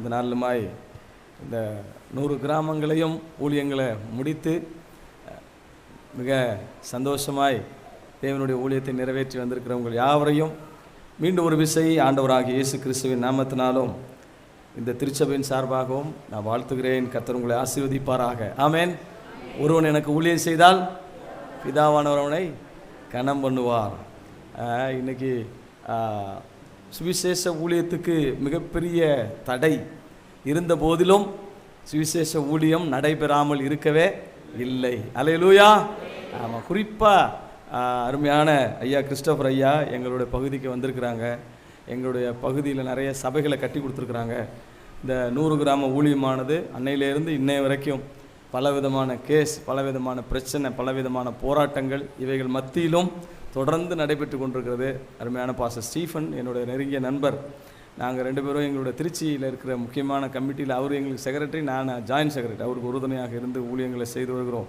இந்த நாளுமாய் இந்த 100 கிராமங்களையும் ஊழியங்களை முடித்து மிக சந்தோஷமாய் தேவனுடைய ஊழியத்தை நிறைவேற்றி வந்திருக்கிறவங்க யாவரையும் மீண்டும் ஒரு விசை ஆண்டவராகிய இயேசு கிறிஸ்துவின் நாமத்தினாலும் இந்த திருச்சபையின் சார்பாகவும் நான் வாழ்த்துகிறேன். கர்த்தர் உங்களை ஆசீர்வதிப்பாராக. ஆமென். ஒருவன் எனக்கு ஊழியம் செய்தால் பிதாவானவர் அவனை கனம் பண்ணுவார். இன்னைக்கு சுவிசேஷ ஊழியத்துக்கு மிகப்பெரிய தடை இருந்த போதிலும் சுவிசேஷ ஊழியம் நடைபெறாமல் இருக்கவே இல்லை. அல்லேலூயா. ஆமாம், குறிப்பாக அருமையான ஐயா கிறிஸ்டோபர் ஐயா எங்களுடைய பகுதிக்கு வந்திருக்கிறாங்க. எங்களுடைய பகுதியில் நிறைய சபைகளை கட்டி கொடுத்துருக்குறாங்க. இந்த 100 கிராம ஊழியமானது அன்னையிலேருந்து இன்னைய வரைக்கும் பலவிதமான கேஸ், பலவிதமான பிரச்சனை, பலவிதமான போராட்டங்கள் இவைகள் மத்தியிலும் தொடர்ந்து நடைபெற்று கொண்டிருக்கிறது. அருமையான பாஸ்டர் ஸ்டீஃபன் என்னுடைய நெருங்கிய நண்பர். நாங்கள் 2 பேரும் எங்களுடைய திருச்சியில் இருக்கிற முக்கியமான கமிட்டியில் அவர் எங்களுக்கு செக்ரட்டரி, நான் ஜாயின்ட் செக்ரட்டரி. அவருக்கு உறுதுணையாக இருந்து ஊழியங்களை செய்து வருகிறோம்.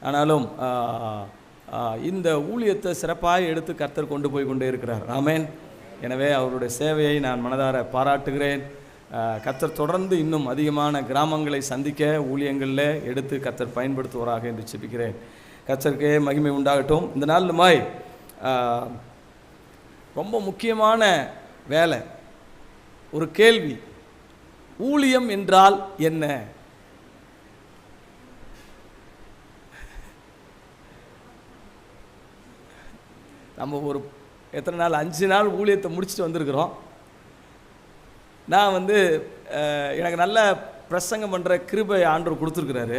ஆனாலும் இந்த ஊழியத்தை சிறப்பாக எடுத்து கர்த்தர் கொண்டு போய் கொண்டே இருக்கிறார். ஆமென். எனவே அவருடைய சேவையை நான் மனதார பாராட்டுகிறேன். கர்த்தர் தொடர்ந்து இன்னும் அதிகமான கிராமங்களை சந்திக்க ஊழியங்களில் எடுத்து கர்த்தர் பயன்படுத்துவாராக என்று ஜெபிக்கிறேன். கர்த்தருக்கே மகிமை உண்டாகட்டும். இந்த நாளுமாய் ரொம்ப முக்கியமான வேலை, ஒரு கேள்வி, ஊழியம் என்றால் என்ன? நம்ம ஒரு எத்தனை நாள், 5 நாள் ஊழியத்தை முடிச்சுட்டு வந்திருக்கிறோம். நான் எனக்கு நல்ல பிரசங்கம் பண்ணுற கிருபை ஆண்டவர் கொடுத்துருக்குறாரு.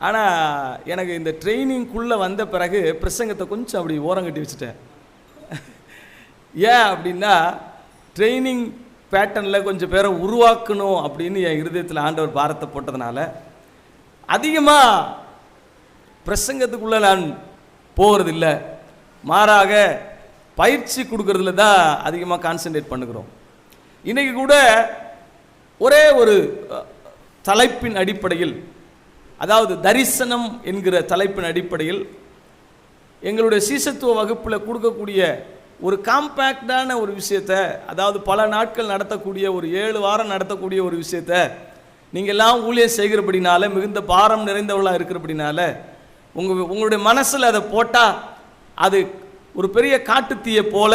ஆனால் எனக்கு இந்த ட்ரைனிங்குள்ளே வந்த பிறகு பிரசங்கத்தை கொஞ்சம் அப்படி ஓரங்கட்டி வச்சுட்டேன். ஏன் அப்படின்னா, ட்ரைனிங் பேட்டர்னில் கொஞ்சம் பேரை உருவாக்கணும் அப்படின்னு என் இருதயத்தில் ஆண்டவர் பாரத்தை போட்டதுனால அதிகமாக பிரசங்கத்துக்குள்ளே நான் போகிறதில்லை. மாறாக பயிற்சி கொடுக்கறதுல தான் அதிகமாக கான்சன்ட்ரேட் பண்ணுகிறோம். இன்றைக்கி கூட ஒரே ஒரு தலைப்பின் அடிப்படையில், அதாவது தரிசனம் என்கிற தலைப்பின் அடிப்படையில் எங்களுடைய சீசத்துவ வகுப்பில் கொடுக்கக்கூடிய ஒரு காம்பேக்டான ஒரு விஷயத்தை, அதாவது பல நாட்கள் நடத்தக்கூடிய, ஒரு 7 வாரம் நடத்தக்கூடிய ஒரு விஷயத்தை நீங்கள் எல்லாம் ஊழியம் செய்கிறபடினால, மிகுந்த பாரம் நிறைந்தவர்களாக இருக்கிறபடினால உங்களுடைய மனசில் அதை போட்டால் அது ஒரு பெரிய காட்டுத்தீயை போல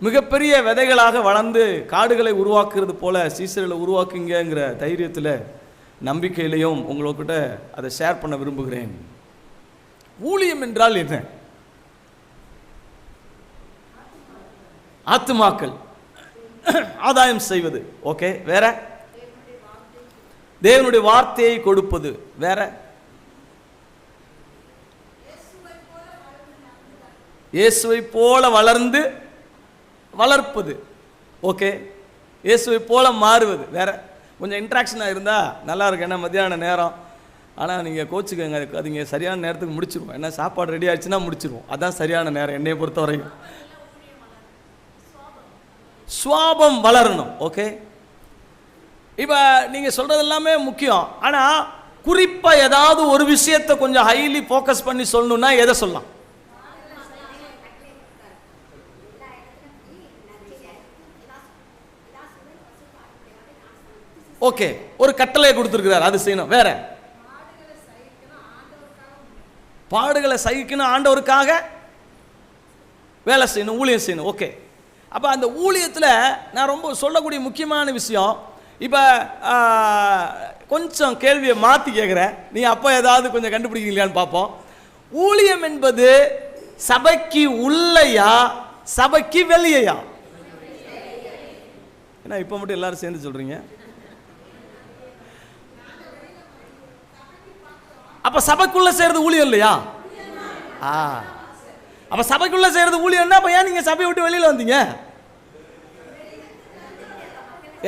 மிகப்பெரிய விதைகளாக வளர்ந்து காடுகளை உருவாக்குறது போல சீசர்களை உருவாக்குங்கிற தைரியத்தில், நம்பிக்கையிலையும் உங்கள்கிட்ட அதை ஷேர் பண்ண விரும்புகிறேன். ஊழியம் என்றால் என்ன? ஆத்துமாக்கள் ஆதாயம் செய்வது. ஓகே, வேற? தேவனுடைய வார்த்தையை கொடுப்பது. வேற? இயேசுவை போல வளர்ந்து வளர்ப்பது. ஓகே, இயேசுவை போல மாறுவது. வேற? கொஞ்சம் இன்ட்ராக்ஷனாக இருந்தால் நல்லா இருக்கும். ஏன்னா மத்தியான நேரம், ஆனால் நீங்கள் கோச்சுக்கங்க, அதுங்க சரியான நேரத்துக்கு முடிச்சிருவோம். ஏன்னா சாப்பாடு ரெடி ஆயிடுச்சுன்னா முடிச்சிருவோம். அதான் சரியான நேரம் என்னையை பொறுத்த வரைக்கும். சுவாபம் வளரணும். ஓகே, இப்போ நீங்கள் சொல்கிறது எல்லாமே முக்கியம். ஆனால் குறிப்பாக ஏதாவது ஒரு விஷயத்தை கொஞ்சம் ஹைலி ஃபோக்கஸ் பண்ணி சொல்லணுன்னா எதை சொல்லலாம்? ஓகே, ஒரு கட்டளையை கொடுத்துருக்கிறார், அது செய்யணும். வேற? பாடுகளை சகிக்கணும், ஆண்டவருக்காக வேலை செய்யணும், ஊழியம் செய்யணும். ஓகே, அப்போ அந்த ஊழியத்தில் நான் ரொம்ப சொல்லக்கூடிய முக்கியமான விஷயம், இப்போ கொஞ்சம் கேள்வியை மாற்றி கேட்குறேன், நீங்கள் அப்போ ஏதாவது கொஞ்சம் கண்டுபிடிக்கலையான்னு பார்ப்போம். ஊழியம் என்பது சபைக்கு உள்ளையா, சபைக்கு வெளியையா? ஏன்னா இப்போ மட்டும் எல்லாரும் சேர்ந்து சொல்கிறீங்க. அப்ப சபைக்குள்ள செய்யறது ஊழியம் இல்லையா? அப்ப சபைக்குள்ள செய்யறது ஊழியம்னா அப்ப ஏன் நீங்க சபையை விட்டு வெளியில வந்தீங்க?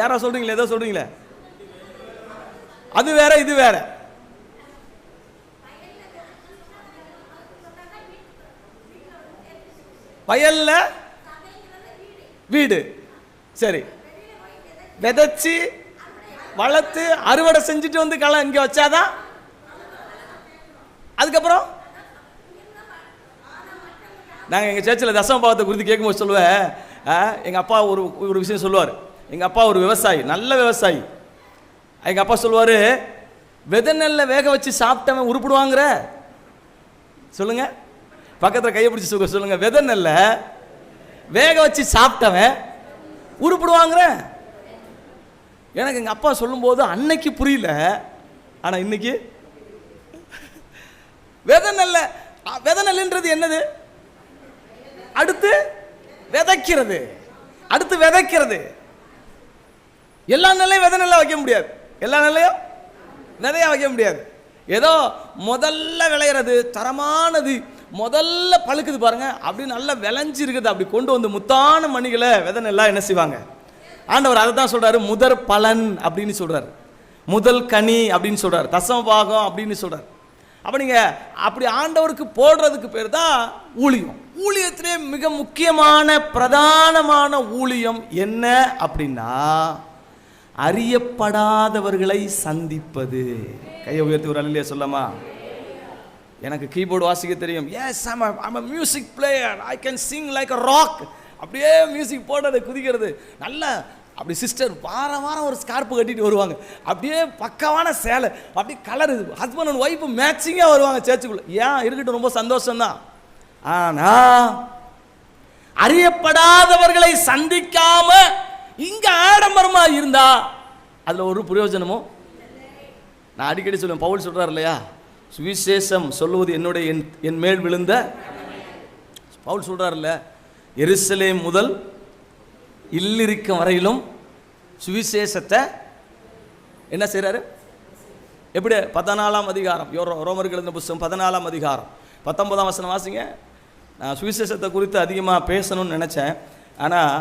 யாரா சொல்றீங்களே, ஏதோ சொல்றீங்களே, அது வேற இது வேற. வயல்ல வீடு, சரி, விதைச்சு வளர்த்து அறுவடை செஞ்சுட்டு வந்து இங்க வச்சாதான். அதுக்கப்புறம் நாங்கள் எங்கள் சேர்ச்சில் தசம பாவத்தை குறித்து கேட்கும்போது சொல்லுவேன், எங்கள் அப்பா ஒரு விஷயம் சொல்லுவார். எங்கள் அப்பா ஒரு விவசாயி, நல்ல விவசாயி. எங்கள் அப்பா சொல்லுவார், விதை நெல்ல வேக வச்சு சாப்பிட்டவன் உருப்பிடுவாங்கிற சொல்லுங்க. பக்கத்தில் கையை பிடிச்சி சொல்லுங்க, விதை நெல்ல வேக வச்சு சாப்பிட்டவன் உருப்பிடுவாங்கிற. எனக்கு எங்கள் அப்பா சொல்லும்போது அன்னைக்கு புரியல, ஆனால் இன்னைக்கு விதை நெல்லுன்றது என்னது? அடுத்து விதைக்கிறது, அடுத்து விதைக்கிறது. எல்லா நெல்லையும் விதை நெல்லை வைக்க முடியாது, எல்லா நெல்லையும் விதையா வைக்க முடியாது. ஏதோ முதல்ல விளையிறது, தரமானது, முதல்ல பழுக்குது பாருங்க, அப்படி நல்லா விளைஞ்சி இருக்குது, அப்படி கொண்டு வந்து முத்தான மணிகளை விதை நெல்லா என்ன செய்வாங்க? ஆண்டவர் அதை தான் சொல்றாரு, முதற் பலன் அப்படின்னு சொல்றாரு, முதல் கனி அப்படின்னு சொல்றாரு, தசம பாகம் அப்படின்னு சொல்றாரு. அப்ப நீங்க அப்படி ஆண்டவருக்கு போடுறதுக்கு பேர் தான் ஊழியம். ஊழியத்திலே மிக முக்கியமான பிரதானமான ஊழியம் என்ன அப்படின்னா, அறியப்படாதவர்களை சந்திப்பது. கையை உயர்த்தி ஒரு அல்லேலூயா சொல்லமா? எனக்கு கீபோர்டு வாசிக்க தெரியும். Yes, I'm a music player. I can sing like a rock. அப்படியே மியூசிக் போடுறது, குதிக்கிறது நல்லா. அப்படி சிஸ்டர் வாரம் வாரம் ஒரு ஸ்கார்ப்பு கட்டிட்டு வருவாங்க, அப்படியே பக்காவான சேலை, அப்படி கலரு, ஹஸ்பண்ட் அண்ட் ஒய்ஃபு மேட்சிங்காக வருவாங்க சர்ச்சுக்குள்ள. ஏன் இருக்கட்டும், ரொம்ப சந்தோஷம்தான். ஆனால் அறியப்படாதவர்களை சந்திக்காம இங்க ஆடம்பரமா இருந்தா அதுல ஒரு பிரயோஜனமும். நான் அடிக்கடி சொல்லுவேன், பவுல் சொல்றாரு இல்லையா, சுவிசேஷம் சொல்லுவது என்னுடைய என் மேல் விழுந்த. பவுல் சொல்றாரு இல்ல, எருசலேம் முதல் இல்லிருக்கும் வரையிலும் சுவிசேஷத்தை என்ன செய்யறாரு? எப்படி? 14ஆம் அதிகாரம், ரோமர்கள் எழுதின புத்தகம் 14ஆம் அதிகாரம் 19ஆம் வசனம் வாசிங்க. நான் சுவிசேஷத்தை குறித்து அதிகமாக பேசணும்னு நினச்சேன், ஆனால்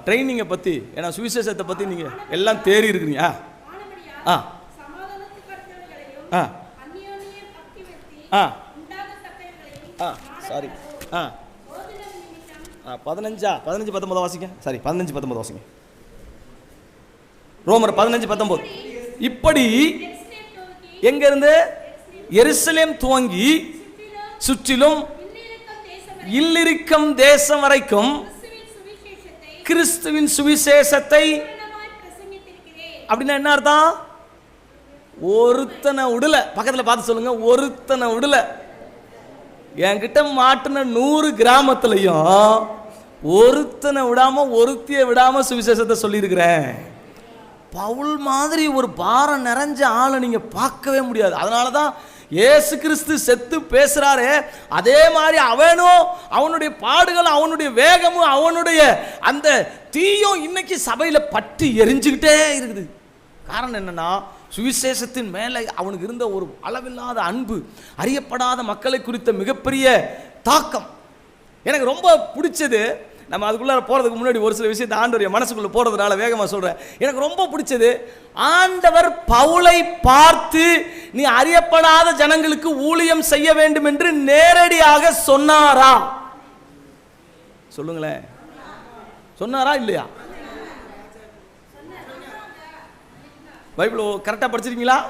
ட்ரைனிங்கை பற்றி, ஏன்னா சுவிசேஷத்தை பற்றி நீங்கள் எல்லாம் தேறி இருக்கிறீங்க. ஆ ஆ ஆ ஆ சாரி 15-19 வாசிங்க. சாரி 15-19 வாசிங்க. ரோமர் 15-19. இப்படி எங்க இருந்து? எருசலேம் துவங்கி சுற்றிலும் இல்லிருக்கும் தேசம் வரைக்கும் கிறிஸ்துவின் சுவிசேஷத்தை. அப்படின்னா என்ன அர்த்தம்? ஒருத்தனை விடல. பக்கத்தில் பார்த்து சொல்லுங்க, ஒருத்தனை விடல. என்கிட்ட மாட்டின 100 கிராமத்திலையும் ஒருத்தனை விடாம, ஒருத்திய விடாம சுவிசேஷத்தை சொல்லியிருக்கிறேன். பவுல் மாதிரி ஒரு பாரம் நிறைஞ்ச ஆளை நீங்க பார்க்கவே முடியாது. அதனாலதான் இயேசு கிறிஸ்து செத்து பேசுறாரு, அதே மாதிரி அவனும் அவனுடைய பாடுகளும் அவனுடைய வேகமும் அவனுடைய அந்த தீயும் இன்னைக்கு சபையில பற்றி எரிஞ்சுக்கிட்டே இருக்குது. காரணம் என்னன்னா, சுவிசேஷத்தின் மேலே அவனுக்கு இருந்த ஒரு அளவில்லாத அன்பு, அறியப்படாத மக்களை குறித்த மிகப்பெரிய தாக்கம். எனக்கு ரொம்ப பிடிச்சது, நம்ம அதுக்குள்ளே போகிறதுக்கு முன்னாடி ஒரு சில விஷயத்தை ஆண்டவர் மனசுக்குள்ளே போகிறதுனால வேகமாக சொல்கிறேன். எனக்கு ரொம்ப பிடிச்சது, ஆண்டவர் பவுலை பார்த்து நீ அறியப்படாத ஜனங்களுக்கு ஊழியம் செய்ய வேண்டும் என்று நேரடியாக சொன்னாரா? சொல்லுங்களேன், சொன்னாரா இல்லையா? பைபிள் கரெக்டாக படிச்சிருக்கீங்களா?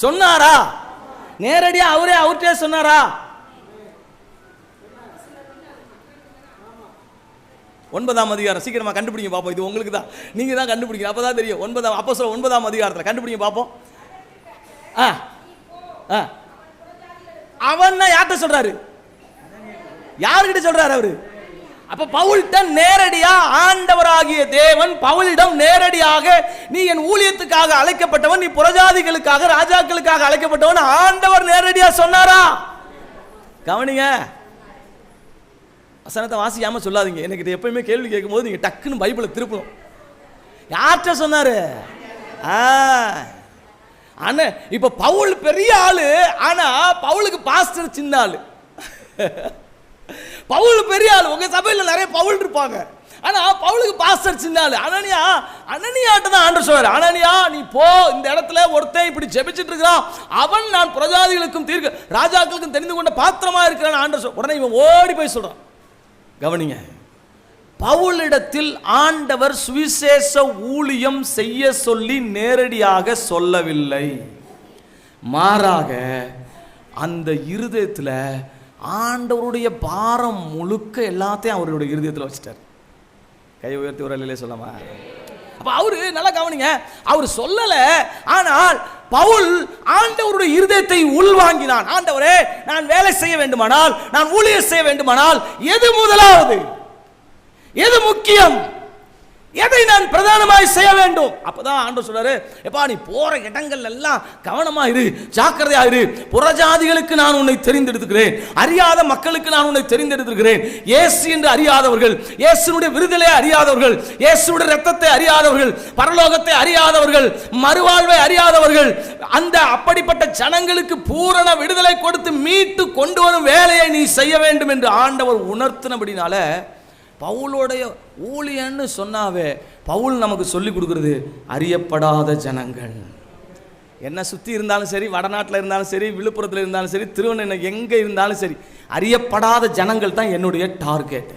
சொன்னாரா? நேரடியா அவர்கிட்ட சொன்னாரா? 9ஆம் அதிகாரம், சீக்கிரமா கண்டுபிடிங்க பாப்போம். இது உங்களுக்கு தான், நீங்க தான் கண்டுபிடிங்க, அப்பதான் தெரியும். 9ஆம் அப்போஸ்தலர் 9ஆம் அதிகாரத்தில் கண்டுபிடிங்க பாப்போம். அவன் யார்கிட்ட சொல்றாரு? யார்கிட்ட சொல்றாரு அவரு? அப்ப பவுல்கிட்ட நேரடியா ஆண்டவராகிய தேவன் பவுலிடம் நேரடியாக, நீ என் ஊழியத்துக்காக அழைக்கப்பட்டவன், நீ புறஜாதிகளுக்காக ராஜாக்களுக்காக அழைக்கப்பட்டவன், ஆண்டவர் நேரடியா சொன்னாரா? கவனிங்க, வசனத்தை வாசிக்காம சொல்லாதீங்க. எனக்கு எப்பயுமே கேள்வி கேட்கும் போது நீங்க டக்குன்னு பைபிளை திருப்பணும். யார்கிட்ட சொன்னாரு? ஆனா இப்ப பவுல் பெரிய ஆளு, ஆனா பவுலுக்கு பாஸ்டர் சின்ன ஆளு. பவுல் பெரிய ஆளு, உங்க சபையில நிறைய பவுல் இருப்பாங்க, ஆனா பவுலுக்கு பாஸ்டர் சின்ன ஆளு. அனனியாட்ட தான் ஆண்டவர் சொல்றாரு, அனனியா நீ போ, இந்த இடத்துல ஒருத்தன் இப்படி ஜெபிச்சிட்டு இருக்கிறான், அவன் நான் பிரஜாதிகளுக்கும் தீர்க்க ராஜாக்களுக்கும் தெரிந்து கொண்ட பாத்திரமா இருக்கிறான் ஆண்டவர். உடனே இவன் ஓடி போய் சொல்றான். கவனிங்க, பவுலிடத்தில் ஆண்டவர் சுவிசேஷ ஊழியம் செய்ய சொல்லி நேரடியாக சொல்லவில்லை. மாறாக அந்த இருதயத்தில் ஆண்டவருடைய பாரம் முழுக்க எல்லாத்தையும் அவருடைய இருதயத்தில் வச்சிட்டார். கை உயர்த்தி ஒரு அல்லேலூயா சொல்லாமா? அப்ப அவரு நல்லா கவனிங்க, அவர் சொல்லல, ஆனால் பவுல் ஆண்டவருடைய இருதயத்தை உள்வாங்கினான். ஆண்டவரே, நான் வேலை செய்ய வேண்டுமானால், நான் ஊழியம் செய்ய வேண்டுமானால் எது முதலாவது, எது முக்கியம், எதை நான் பிரதானமாய் செய்ய வேண்டும்? அப்பதான் ஆண்டவர் சொல்றாரு, எப்பா நீ போற இடங்கள் எல்லாம் கவனமா இரு, ஜாக்கிரதையா இரு. புறஜாதிகளுக்கு நான் உன்னை தெரிந்தெடுத்துக்கிறேன், அறியாத மக்களுக்கு நான் உன்னை தெரிந்தெடுத்திருக்கிறேன். இயேசு என்று அறியாதவர்கள், இயேசுனுடைய விடுதலை அறியாதவர்கள், இயேசுடைய இரத்தத்தை அறியாதவர்கள், பரலோகத்தை அறியாதவர்கள், மறுவாழ்வை அறியாதவர்கள், அந்த அப்படிப்பட்ட ஜனங்களுக்கு பூரண விடுதலை கொடுத்து மீட்டு கொண்டு வரும் வேலையை நீ செய்ய வேண்டும் என்று ஆண்டவர் உணர்த்தினபடினால பவுலோடைய ஊழியன்னு சொன்னாவே பவுல் நமக்கு சொல்லி கொடுக்கிறது அறியப்படாத ஜனங்கள். என்ன சுற்றி இருந்தாலும் சரி, வடநாட்டில் இருந்தாலும் சரி, விழுப்புரத்தில் இருந்தாலும் சரி, திருவண்ணை எங்கே இருந்தாலும் சரி, அறியப்படாத ஜனங்கள் தான் என்னுடைய டார்கெட்.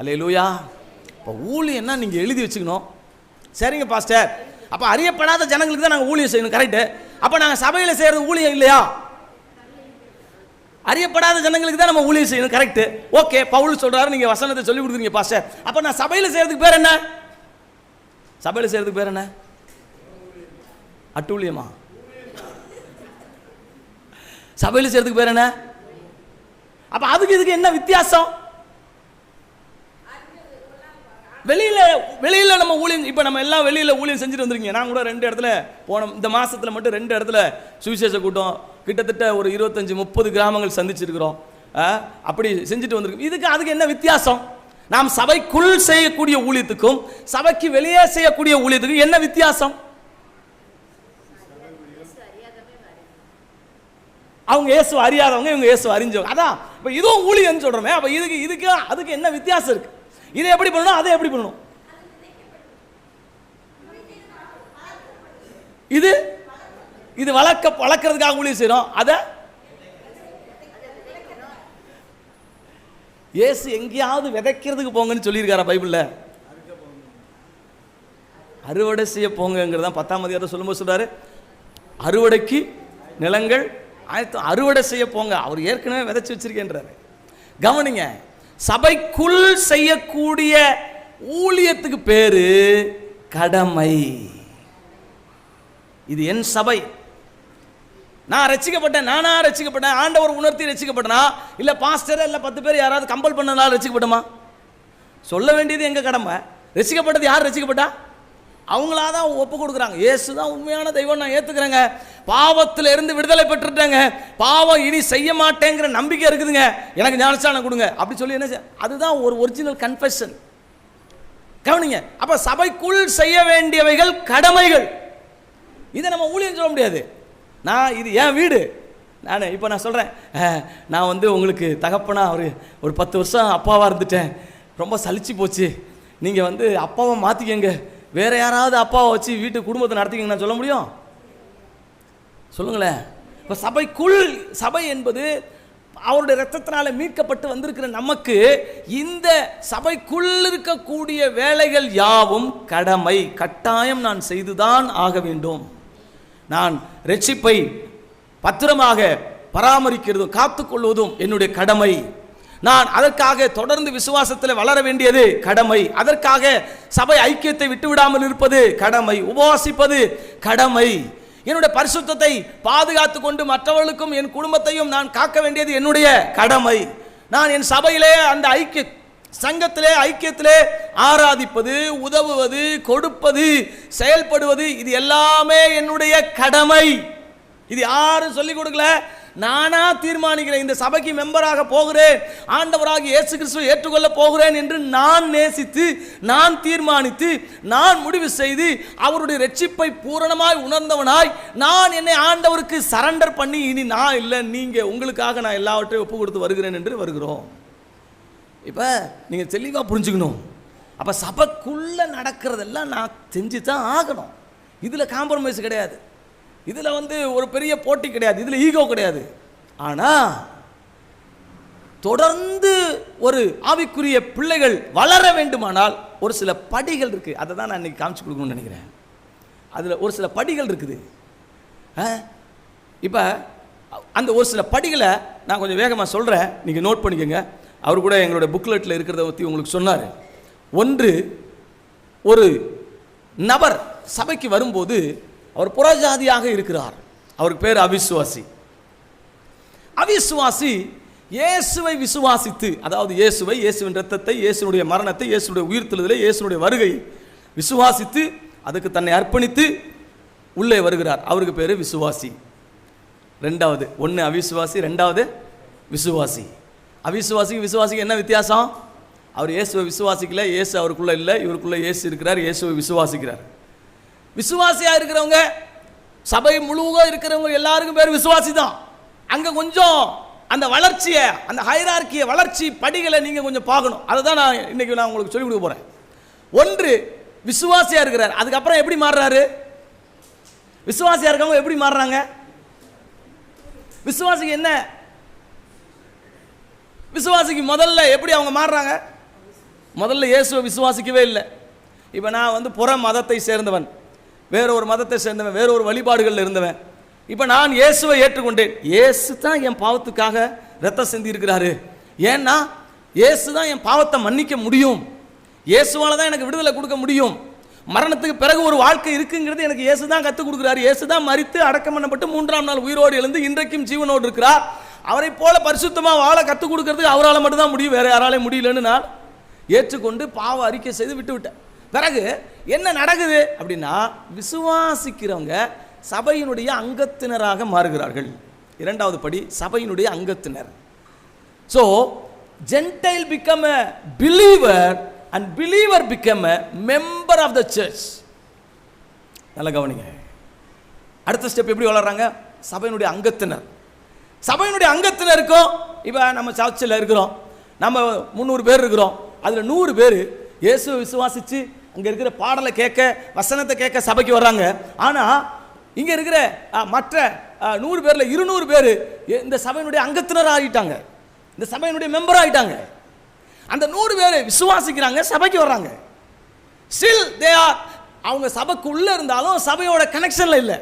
அல்லேலூயா. இப்போ ஊழியன்னா நீங்கள் எழுதி வச்சுக்கணும். சரிங்க பாஸ்டர், அப்போ அறியப்படாத ஜனங்களுக்கு தான் நாங்கள் ஊழியம் செய்யணும், கரெக்டு. அப்போ நாங்கள் சபையில் செய்கிறது ஊழியம் இல்லையா? அறியப்படாத ஜனங்களுக்கு தான் நம்ம ஊழியம் செய்யணும், கரெக்ட். ஓகே, பவுல் சொல்றாரு, நீங்க வசனத்தை சொல்லி கொடுக்குறீங்க பாஸ்டர். அப்ப நான் சபையில செய்யறதுக்கு பேர் என்ன? சபையில செய்யறதுக்கு பேர் என்ன? அட்டூழியமா? சபையில செய்யறதுக்கு பேர் என்ன? அப்ப அதுக்கு இதுக்கு என்ன வித்தியாசம்? வெளியில நம்ம ஊழியம், இப்ப நம்ம எல்லாம் வெளியில ஊழியம் செஞ்சுட்டு வந்துருக்கீங்க. நான் கூட 2 இடத்துல போன இந்த மாசத்துல மட்டும் 2 இடத்துல சுவிசேஷ கூட்டம் கிட்டத்தட்ட ஒரு 25-30 கிராமங்கள் சந்திச்சிருக்கிறோம். அப்படி செஞ்சுட்டு வந்திருக்கோம். இதுக்கு அதுக்கு என்ன வித்தியாசம்? நாம் சபைக்குள் செய்யக்கூடிய ஊழியத்துக்கும் சபைக்கு வெளியே செய்யக்கூடிய ஊழியத்துக்கும் என்ன வித்தியாசம்? அவங்க இயேசு அறியாதவங்க, இவங்க இயேசு அறிஞ்சவங்க. அதான் இப்ப இதுவும் ஊழியம்னு சொல்றோமே. அப்ப இதுக்கு அதுக்கு என்ன வித்தியாசம் இருக்கு? இதை எப்படி பண்ணணும், அதை எப்படி பண்ணணும்? இது வளர்க்கறதுக்காக ஊழியம் செய்யறோம். அத இயேசு எங்கேயாவது விதைக்கிறதுக்கு போங்கன்னு சொல்லியிருக்காரா பைபிள்ல? அறுவடை செய்ய போங்கிறதான் 10ஆம் அதிகாரத்தை சொல்லும்போது சொல்றாரு, அறுவடைக்கு நிலங்கள் அறுவடை செய்ய போங்க. அவர் ஏற்கனவே விதைச்சு வச்சிருக்கேன்றாரு. கவனிங்க, சபைக்குள் செய்யக்கூடிய ஊழியத்துக்கு பேரு கடமை. இது என் சபை, நான் ரட்சிக்கப்பட்டேன், நானா ரட்சிக்கப்பட்டேன், ஆண்டவர் உணர்த்தி ரட்சிக்கப்பட்டனா, இல்ல பாஸ்டர் இல்ல 10 பேர் யாராவது கம்பல் பண்ணனால ரட்சிக்கப்பட்டமா? சொல்ல வேண்டியது எங்க கடமை. ரட்சிக்கப்பட்டது யார் ரட்சிக்கப்பட்டா? அவங்களாதான் ஒப்பு கொடுக்குறாங்க. இயேசு தான் உண்மையான தெய்வம், நான் ஏத்துக்கிறேங்க, பாவத்தில் இருந்து விடுதலை பெற்றுட்டேங்க, பாவம் இனி செய்ய மாட்டேங்கிற நம்பிக்கை இருக்குதுங்க, எனக்கு ஞானஸ்நானம் கொடுங்க அப்படி சொல்லி என்ன, அதுதான் ஒரு ஒரிஜினல் கன்ஃபெஷன். கவனிங்க, அப்ப சபைக்குள் செய்ய வேண்டியவைகள் கடமைகள். இதை நம்ம ஊழியம் சொல்ல முடியாது. நான் இது என் வீடு, இப்போ நான் சொல்கிறேன், நான் உங்களுக்கு தகப்பனா ஒரு 10 வருஷம் அப்பாவாக இருந்துட்டேன், ரொம்ப சலிச்சு போச்சு, நீங்கள் அப்பாவை மாற்றிக்கங்க, வேற யாராவது அப்பாவை வச்சு வீட்டு குடும்பத்தை நடத்திக்கங்க நான் சொல்ல முடியும்? சொல்லுங்களேன். இப்போ சபை என்பது அவருடைய இரத்தத்தினால மீட்கப்பட்டு வந்திருக்கிற நமக்கு இந்த சபைக்குள் இருக்கக்கூடிய வேலைகள் யாவும் கடமை, கட்டாயம் நான் செய்துதான் ஆக வேண்டும். நான் ரட்சிப்பை பத்திரமாக பராமரிக்கிறதும் காத்துக்கொள்வதும் என்னுடைய கடமை. நான் அதற்காக தொடர்ந்து விசுவாசத்தில் வளர வேண்டியது கடமை. அதற்காக சபை ஐக்கியத்தை விட்டுவிடாமல் இருப்பது கடமை. உபவாசிப்பது கடமை. என்னுடைய பரிசுத்தத்தை பாதுகாத்து கொண்டு மற்றவர்களுக்கும் என் குடும்பத்தையும் நான் காக்க வேண்டியது என்னுடைய கடமை. நான் என் சபையிலே அந்த சங்கத்திலே ஐக்கியத்திலே ஆராதிப்பது, உதவுவது, கொடுப்பது, செயல்படுவது, இது எல்லாமே என்னுடைய கடமை. இது யாரும் சொல்லிக் கொடுக்கல, நானா தீர்மானிக்கிறேன். இந்த சபைக்கு மெம்பராக போகிறேன், ஆண்டவராக இயேசு கிறிஸ்துவை ஏற்றுக்கொள்ள போகிறேன் என்று நான் நேசித்து, நான் தீர்மானித்து, நான் முடிவு செய்து, அவருடைய ரட்சிப்பை பூரணமாய் உணர்ந்தவனாய் நான் என்னை ஆண்டவருக்கு சரண்டர் பண்ணி, இனி நான் இல்லை, நீங்க உங்களுக்காக நான் எல்லாவற்றையும் ஒப்பு கொடுத்து வருகிறேன் என்று வருகிறோம். இப்போ நீங்கள் தெளிவாக புரிஞ்சுக்கணும். அப்போ சபைக்குள்ளே நடக்கிறதெல்லாம் நான் செஞ்சு தான் ஆகணும். இதில் காம்ப்ரமைஸ் கிடையாது, இதில் ஒரு பெரிய போட்டி கிடையாது, இதில் ஈகோ கிடையாது. ஆனால் தொடர்ந்து ஒரு ஆவிக்குரிய பிள்ளைகள் வளர வேண்டுமானால் ஒரு சில படிகள் இருக்குது. அதை தான் நான் இன்னைக்கு காமிச்சு கொடுக்கணும்னு நினைக்கிறேன். அதில் ஒரு சில படிகள் இருக்குது. இப்போ அந்த ஒரு சில படிகளை நான் கொஞ்சம் வேகமாக சொல்கிறேன், நீங்கள் நோட் பண்ணிக்கோங்க. அவர் கூட எங்களுடைய புக்லெட்டில் இருக்கிறத பற்றி உங்களுக்கு சொன்னார். 1, ஒரு நபர் சபைக்கு வரும்போது அவர் புறஜாதியாக இருக்கிறார். அவருக்கு பேர் அவிசுவாசி. அவிசுவாசி இயேசுவை விசுவாசித்து, அதாவது இயேசுவை, இயேசுவின் இரத்தத்தை, இயேசுனுடைய மரணத்தை, இயேசுடைய உயிர்த்தெழுதலை, இயேசுடைய வருகை விசுவாசித்து அதுக்கு தன்னை அர்ப்பணித்து உள்ளே வருகிறார். அவருக்கு பேர் விசுவாசி. ரெண்டாவது, ஒன்று அவிசுவாசி, ரெண்டாவது விசுவாசி. அவிசுவாசிக்கு விசுவாசிக்கு என்ன வித்தியாசம்? அவர் இயேசுவை விசுவாசிக்கல, இயேசு அவருக்குள்ள இல்லை, இவருக்குள்ள இயேசு இருக்கிறார், இயேசுவை விசுவாசிக்கிறார். விசுவாசியாக இருக்கிறவங்க, சபை முழுவதும் இருக்கிறவங்க எல்லாருக்கும் பேர் விசுவாசி தான். அங்கே கொஞ்சம் அந்த வளர்ச்சியை, அந்த ஹைரார்க்கிய வளர்ச்சி படிகளை நீங்கள் கொஞ்சம் பார்க்கணும். அதை தான் நான் இன்னைக்கு உங்களுக்கு சொல்லிக் கொடுக்க போகிறேன். ஒன்று விசுவாசியாக இருக்கிறார், அதுக்கப்புறம் எப்படி மாறுறாரு? விசுவாசியாக இருக்கவங்க எப்படி மாறுறாங்க? விசுவாசிக்கு என்ன? விசுவாசிக்கு முதல்ல எப்படி அவங்க மாறுறாங்க? முதல்ல இயேசுவை விசுவாசிக்கவே இல்லை. இப்போ நான் புற மதத்தை சேர்ந்தவன், வேற ஒரு மதத்தை சேர்ந்தவன், வேற ஒரு வழிபாடுகளில் இருந்தவன். இப்போ நான் இயேசுவை ஏற்றுக்கொண்டேன். இயேசு தான் என் பாவத்துக்காக ரத்தம் சிந்தி இருக்கிறாரு. ஏன்னா இயேசு தான் என் பாவத்தை மன்னிக்க முடியும், இயேசுவால தான் எனக்கு விடுதலை கொடுக்க முடியும், மரணத்துக்கு பிறகு ஒரு வாழ்க்கை இருக்குங்கிறது எனக்கு இயேசு தான் கற்றுக் கொடுக்குறாரு. இயேசு தான் மரித்து அடக்கம் பண்ணப்பட்டு 3ஆம் நாள் உயிரோடு எழுந்து இன்றைக்கும் ஜீவனோடு இருக்கிறார். அவரை போல பரிசுத்தமாக வாழ கற்றுக் கொடுக்கறதுக்கு அவரால் மட்டும்தான் முடியும், வேற யாராலையும் முடியலன்னு நான் ஏற்றுக்கொண்டு பாவ அறிக்கை செய்து விட்டுவிட்டேன். பிறகு என்ன நடக்குது அப்படின்னா, விசுவாசிக்கிறவங்க சபையினுடைய அங்கத்தினராக மாறுகிறார்கள். இரண்டாவது படி, சபையினுடைய அங்கத்தினர். So Gentile become a believer and believer become a member of the church. நல்லா கவனிங்க. அடுத்த ஸ்டெப் எப்படி வளர்றாங்க? சபையினுடைய அங்கத்தினர். சபையினுடைய அங்கத்தினருக்கும், இப்போ நம்ம சர்ச்சில் இருக்கிறோம், நம்ம 300 பேர் இருக்கிறோம், அதில் 100 பேர் இயேசுவை விசுவாசித்து அங்கே இருக்கிற பாடலை கேட்க, வசனத்தை கேட்க சபைக்கு வர்றாங்க. ஆனால் இங்கே இருக்கிற மற்ற 100 பேரில் 200 பேர் இந்த சபையினுடைய அங்கத்தினர் ஆகிட்டாங்க, இந்த சபையினுடைய மெம்பர் ஆகிட்டாங்க. அந்த 100 பேர் விசுவாசிக்கிறாங்க, சபைக்கு வர்றாங்க. ஸ்டில் தே ஆர், அவங்க சபைக்கு உள்ளே இருந்தாலும் சபையோட கனெக்ஷனில் இல்லை.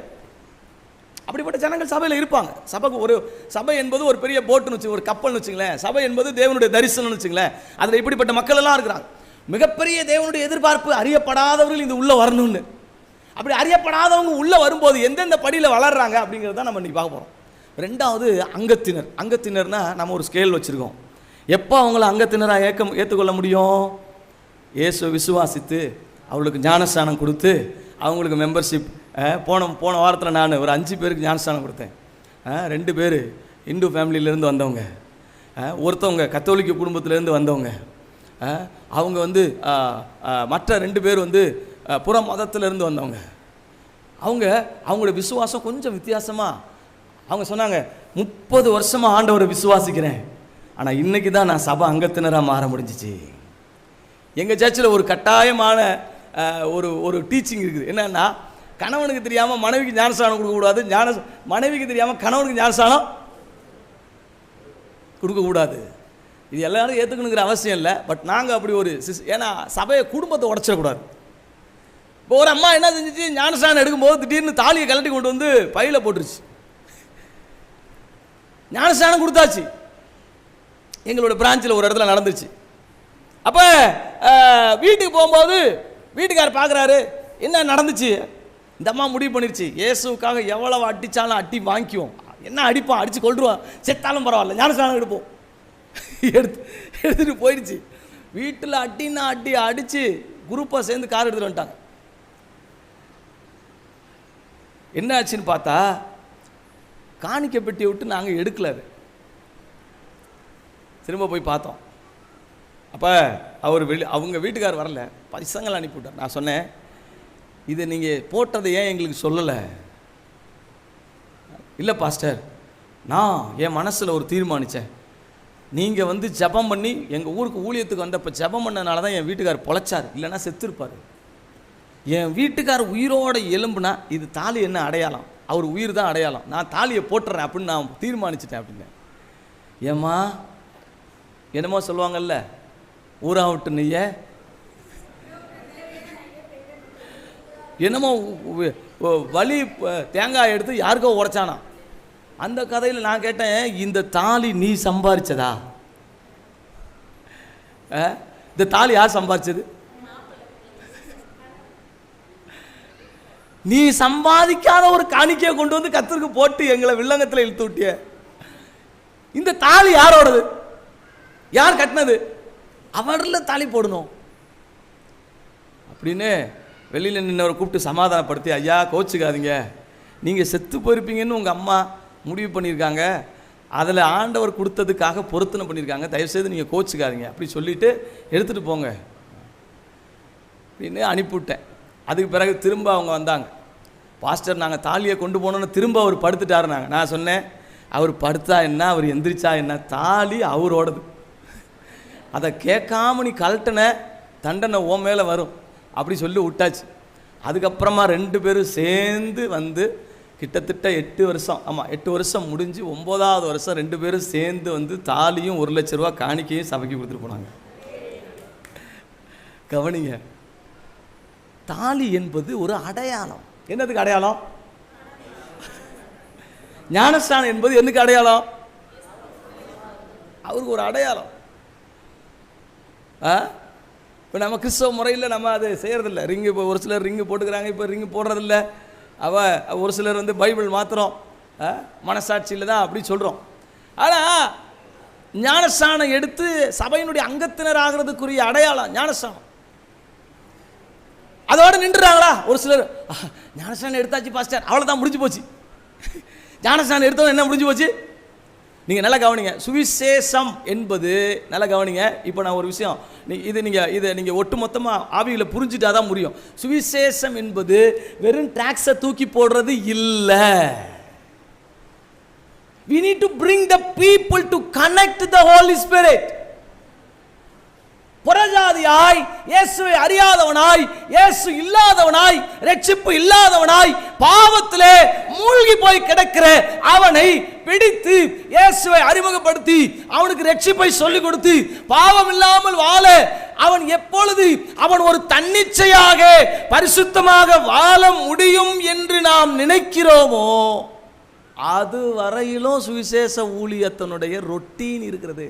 அப்படிப்பட்ட ஜனங்கள் சபையில் இருப்பாங்க. சபைக்கு ஒரு சபை என்பது ஒரு பெரிய போட்டுன்னு வச்சு, ஒரு கப்பல்னு வச்சுங்களேன். சபை என்பது தேவனுடைய தரிசனம்னு வச்சுங்களேன். அதில் இப்படிப்பட்ட மக்கள் எல்லாம் இருக்கிறாங்க. மிகப்பெரிய தேவனுடைய எதிர்பார்ப்பு அறியப்படாதவர்கள் இந்த உள்ளே வரணும்னு. அப்படி அறியப்படாதவங்க உள்ளே வரும்போது எந்தெந்த படியில் வளர்றாங்க அப்படிங்கிறத நம்ம இன்னைக்கு பார்க்க போகிறோம். ரெண்டாவது அங்கத்தினர். அங்கத்தினர்னா நம்ம ஒரு ஸ்கேல் வச்சுருக்கோம். எப்போ அவங்கள அங்கத்தினராக ஏற்றுக்கொள்ள முடியும்? இயேசுவை விசுவாசித்து அவங்களுக்கு ஞானஸ்தானம் கொடுத்து அவங்களுக்கு மெம்பர்ஷிப். போன வாரத்தில் நான் ஒரு 5 பேருக்கு ஞானஸ்தானம் கொடுத்தேன். 2 பேர் இந்து ஃபேமிலியிலேருந்து வந்தவங்க, ஒருத்தவங்க கத்தோலிக்க குடும்பத்திலேருந்து வந்தவங்க, அவங்க மற்ற 2 பேர் புற மதத்திலேருந்து வந்தவங்க. அவங்களோட விசுவாசம் கொஞ்சம் வித்தியாசமாக. அவங்க சொன்னாங்க, 30 வருஷமாக ஆண்டவரை விசுவாசிக்கிறேன், ஆனால் இன்றைக்கி தான் நான் சபை அங்கத்தினராக மாற முடிஞ்சிச்சு. எங்கள் சர்ச்சில் ஒரு கட்டாயமான ஒரு டீச்சிங் இருக்குது. என்னன்னா, கணவனுக்கு தெரியாமல் மனைவிக்கு ஞானஸ்தானம் கொடுக்கக்கூடாது, மனைவிக்கு தெரியாமல் கணவனுக்கு ஞானஸ்தானம் கொடுக்கக்கூடாது. இது எல்லாரும் ஏற்றுக்கணுங்கிற அவசியம் இல்லை. பட் நாங்கள் அப்படி ஒரு ஏன்னா சபையை குடும்பத்தை உடச்சிடக்கூடாது. இப்போ ஒரு அம்மா என்ன செஞ்சிச்சு, ஞானஸ்தானம் எடுக்கும்போது திடீர்னு தாலியை கழட்டி கொண்டு பையில் போட்டுருச்சு. ஞானஸ்தானம் கொடுத்தாச்சு, எங்களோட பிரான்ச்சில் ஒரு இடத்துல நடந்துச்சு. அப்போ வீட்டுக்கு போகும்போது வீட்டுக்காரர் பார்க்குறாரு, என்ன நடந்துச்சு? இந்த அம்மா முடிவு பண்ணிருச்சு, இயேசுக்காக எவ்வளவு அடித்தாலும் அடி வாங்கிக்குவோம், என்ன அடிப்பான், அடித்து கொள்ளுவான், செத்தாலும் பரவாயில்ல, ஞானஸ்தானம் எடுப்போம். எடுத்துகிட்டு போயிடுச்சு. வீட்டில் அடின்னா அடித்து குரூப்பாக சேர்ந்து கார் எடுத்துகிட்டு வந்துட்டாங்க. என்ன ஆச்சுன்னு பார்த்தா, காணிக்க பெட்டியை விட்டு நாங்கள் எடுக்கல. திரும்ப போய் பார்த்தோம். அப்போ அவங்க வீட்டுக்கார் வரல, பசங்களை அனுப்பிவிட்டார். நான் சொன்னேன், இதை நீங்கள் போட்டதை ஏன் எங்களுக்கு சொல்லலை? இல்லை பாஸ்டர், நான் என் மனசில் ஒரு தீர்மானித்தேன், நீங்கள் ஜெபம் பண்ணி எங்கள் ஊருக்கு ஊழியத்துக்கு வந்தப்போ ஜெபம் பண்ணனால தான் என் வீட்டுக்கார் பொழைச்சார், இல்லைன்னா செத்துருப்பார். என் வீட்டுக்கார் உயிரோட எலும்புனா இது தாலி என்ன அடையாளம்? அவர் உயிர் தான் அடையாளம். நான் தாலியை போட்டுறேன் அப்படின்னு நான் தீர்மானிச்சிட்டேன் அப்படின்னு. ஏம்மா என்னமோ சொல்லுவாங்கல்ல, ஊரா விட்டு நெய்ய என்னமோ வலி தேங்காய் எடுத்து யாருக்கோ உடைச்சானா. அந்த கதையில் நான் கேட்டேன், இந்த தாலி நீ சம்பாரிச்சதா? இந்த தாலி யார் சம்பாரிச்சது? நீ சம்பாதிக்காத ஒரு காணிக்கையை கொண்டு வந்து கர்த்தருக்கு போட்டு எங்களை வில்லங்கத்தில் இழுத்து விட்டிய. இந்த தாலி யாரோடது? யார் கட்டினது? அவரில் தாலி போடணும் அப்படின்னு வெளியில் நின்னவரை கூப்பிட்டு சமாதானப்படுத்தி, ஐயா கோச்சுக்காதீங்க, நீங்கள் செத்து போயிருப்பீங்கன்னு உங்கள் அம்மா முடிவு பண்ணியிருக்காங்க, அதில் ஆண்டவர் கொடுத்ததுக்காக பொருத்தனை பண்ணியிருக்காங்க, தயவுசெய்து நீங்கள் கோச்சுக்காதீங்க அப்படி சொல்லிவிட்டு எடுத்துகிட்டு போங்க அப்படின்னு அனுப்பிவிட்டேன். அதுக்கு பிறகு திரும்ப அவங்க வந்தாங்க. பாஸ்டர் நாங்கள் தாலியை கொண்டு போனோன்னு திரும்ப அவர் படுத்துட்டாருனாங்க. நான் சொன்னேன், அவர் படுத்தா என்ன, அவர் எந்திரிச்சா என்ன, தாலி அவரோடது. அதை கேட்காம நீ கழட்டின தண்டனை ஓ மேலே வரும் அப்படி சொல்லி விட்டாச்சு. அதுக்கப்புறமா 2 பேரும் சேர்ந்து வந்து கிட்டத்தட்ட 8 வருஷம், ஆமாம் 8 வருஷம் முடிஞ்சு 9வது வருஷம் 2 பேரும் சேர்ந்து வந்து தாலியும் 1 லட்ச ரூபா காணிக்கையும் சபைக்கு கொடுத்துட்டு போனாங்க. கவனிங்க, தாலி என்பது ஒரு அடையாளம். என்னதுக்கு அடையாளம்? ஞானஸ்தானம் என்பது என்னக்கு அடையாளம்? அவருக்கு ஒரு அடையாளம். இப்போ நம்ம கிறிஸ்தவ முறையில் நம்ம அது செய்கிறதில்ல. ரிங்கு இப்போ ஒரு சிலர் ரிங்கு போட்டுக்கிறாங்க, இப்போ ரிங்கு போடுறதில்ல. ஒரு சிலர் வந்து பைபிள் மாத்திரம் மனசாட்சியில் தான் அப்படி சொல்கிறோம். ஆனால் ஞானஸ்தானம் எடுத்து சபையினுடைய அங்கத்தினர் ஆகிறதுக்குரிய அடையாளம் ஞானஸ்தானம். அதோடு நின்றுறாங்களா ஒரு சிலர்? ஞானஸ்தானம் எடுத்தாச்சு பாஸ்டர், அவ்வளோதான் முடிஞ்சு போச்சு. ஞானஸ்தானம் எடுத்தவங்க என்ன முடிஞ்சு போச்சு? நீங்கள் நல்லா கவனிங்க, சுவிசேஷம் என்பது நல்லா கவனிங்க. இப்போ நான் ஒரு விஷயம், இதை நீங்கள் ஒட்டு மொத்தமாக ஆவியில் புரிஞ்சுட்டா தான் முடியும். சுவிசேஷம் என்பது வெறும் டாக்ஸை தூக்கி போடுறது இல்லை. We need to bring the people to connect the Holy Spirit. புறஜாதியாய், இயேசுவை அறியாதவனாய், இயேசு இல்லாதவனாய், ரட்சிப்பு இல்லாதவனாய், பாவத்திலே மூழ்கி போய் கிடக்கிற அவனை பிடித்து இயேசுவை அறிமுகப்படுத்தி அவனுக்கு ரட்சிப்பை சொல்லிக் கொடுத்து பாவம் இல்லாமல் வாழ அவன் எப்பொழுது அவன் ஒரு தன்னிச்சையாக பரிசுத்தமாக வாழ முடியும் என்று நாம் நினைக்கிறோமோ அது வரையிலும் சுவிசேஷ ஊழியத்தினுடைய ரொட்டீன் இருக்கிறது.